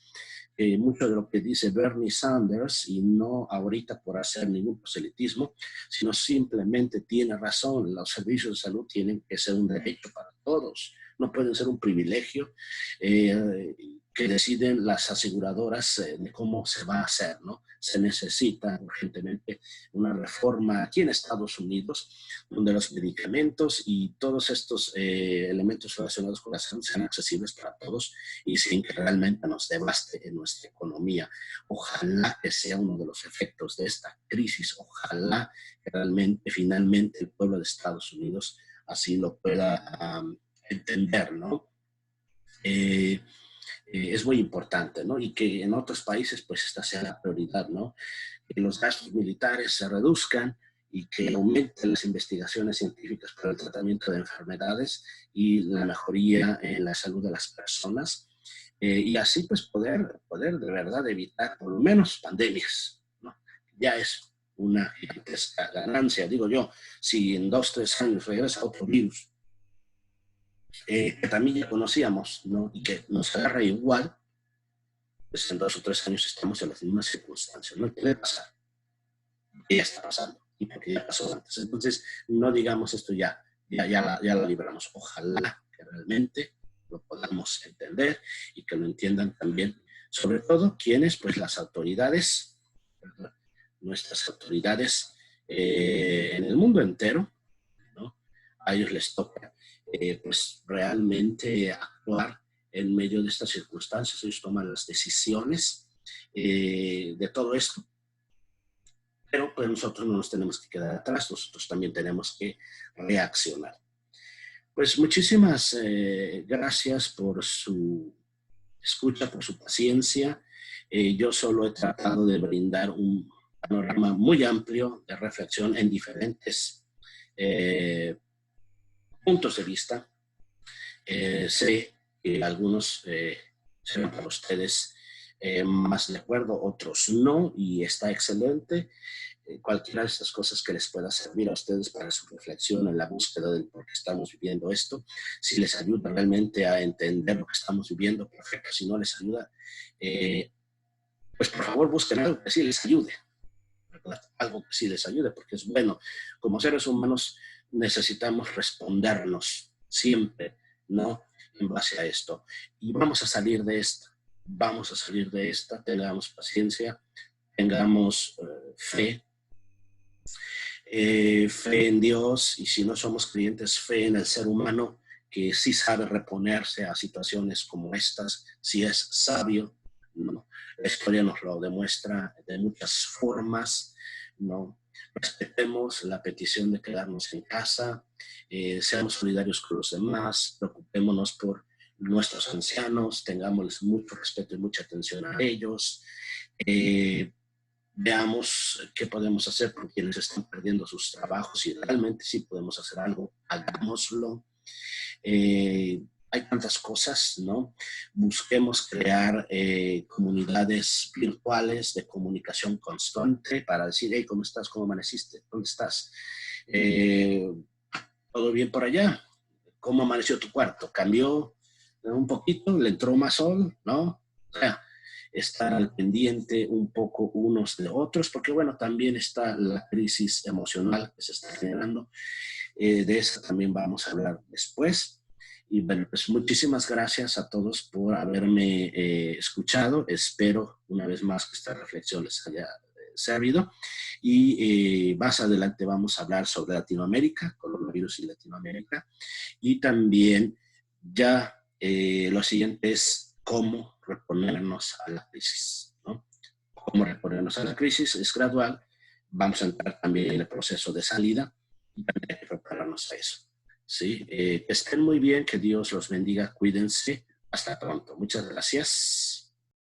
mucho de lo que dice Bernie Sanders, y no ahorita por hacer ningún proselitismo, sino simplemente tiene razón. Los servicios de salud tienen que ser un derecho para todos, no pueden ser un privilegio que deciden las aseguradoras de cómo se va a hacer, ¿no? Se necesita urgentemente una reforma aquí en Estados Unidos, donde los medicamentos y todos estos elementos relacionados con la salud sean accesibles para todos y sin que realmente nos devaste en nuestra economía. Ojalá que sea uno de los efectos de esta crisis, ojalá que realmente, finalmente, el pueblo de Estados Unidos así lo pueda entender, ¿no? Es muy importante, ¿no? Y que en otros países, pues, esta sea la prioridad, ¿no? Que los gastos militares se reduzcan y que aumenten las investigaciones científicas para el tratamiento de enfermedades y la mejoría en la salud de las personas. Y así, pues, poder de verdad evitar por lo menos pandemias, ¿no? Ya es una gigantesca ganancia, digo yo, si en 2, 3 años regresa otro virus, que también ya conocíamos, ¿no? Y que nos agarra igual, pues en 2 o 3 años estamos en las mismas circunstancias, ¿no? ¿Qué le pasa? ¿Qué ya está pasando? Y porque ya pasó antes. Entonces, no digamos esto ya la libramos. Ojalá que realmente lo podamos entender y que lo entiendan también, sobre todo quienes, pues las autoridades, ¿verdad? Nuestras autoridades en el mundo entero, ¿no? A ellos les toca pues realmente actuar en medio de estas circunstancias. Ellos toman las decisiones de todo esto, pero pues nosotros no nos tenemos que quedar atrás, nosotros también tenemos que reaccionar. Pues muchísimas gracias por su escucha, por su paciencia. Yo solo he tratado de brindar un panorama muy amplio de reflexión en diferentes puntos de vista. Sé que algunos serán para ustedes más de acuerdo, otros no, y está excelente. Cualquiera de estas cosas que les pueda servir a ustedes para su reflexión en la búsqueda de por qué estamos viviendo esto, si les ayuda realmente a entender lo que estamos viviendo, perfecto. Si no les ayuda, pues por favor busquen algo que sí les ayude, ¿verdad? Algo que sí les ayude, porque es bueno. Como seres humanos necesitamos respondernos siempre, ¿no? En base a esto. Y vamos a salir de esta, tengamos paciencia, tengamos fe en Dios, y si no somos creyentes, fe en el ser humano, que sí sabe reponerse a situaciones como estas, si es sabio, ¿no? La historia nos lo demuestra de muchas formas, ¿no? Respetemos la petición de quedarnos en casa, seamos solidarios con los demás, preocupémonos por nuestros ancianos, tengámosles mucho respeto y mucha atención a ellos. Veamos qué podemos hacer por quienes están perdiendo sus trabajos, y realmente sí podemos hacer algo, hagámoslo. Hay tantas cosas, ¿no? Busquemos crear comunidades virtuales de comunicación constante para decir, hey, ¿cómo estás? ¿Cómo amaneciste? ¿Dónde estás? ¿Todo bien por allá? ¿Cómo amaneció tu cuarto? ¿Cambió un poquito? ¿Le entró más sol? ¿No? O sea, estar al pendiente un poco unos de otros, porque bueno, también está la crisis emocional que se está generando. De eso también vamos a hablar después. Y bueno, pues muchísimas gracias a todos por haberme escuchado. Espero una vez más que esta reflexión les haya servido. Y más adelante vamos a hablar sobre Latinoamérica, coronavirus y Latinoamérica. Y también ya lo siguiente es cómo reponernos a la crisis, ¿no? Cómo reponernos a la crisis es gradual. Vamos a entrar también en el proceso de salida y también hay que prepararnos a eso, ¿sí? Que estén muy bien, que Dios los bendiga, cuídense. Hasta pronto. Muchas gracias.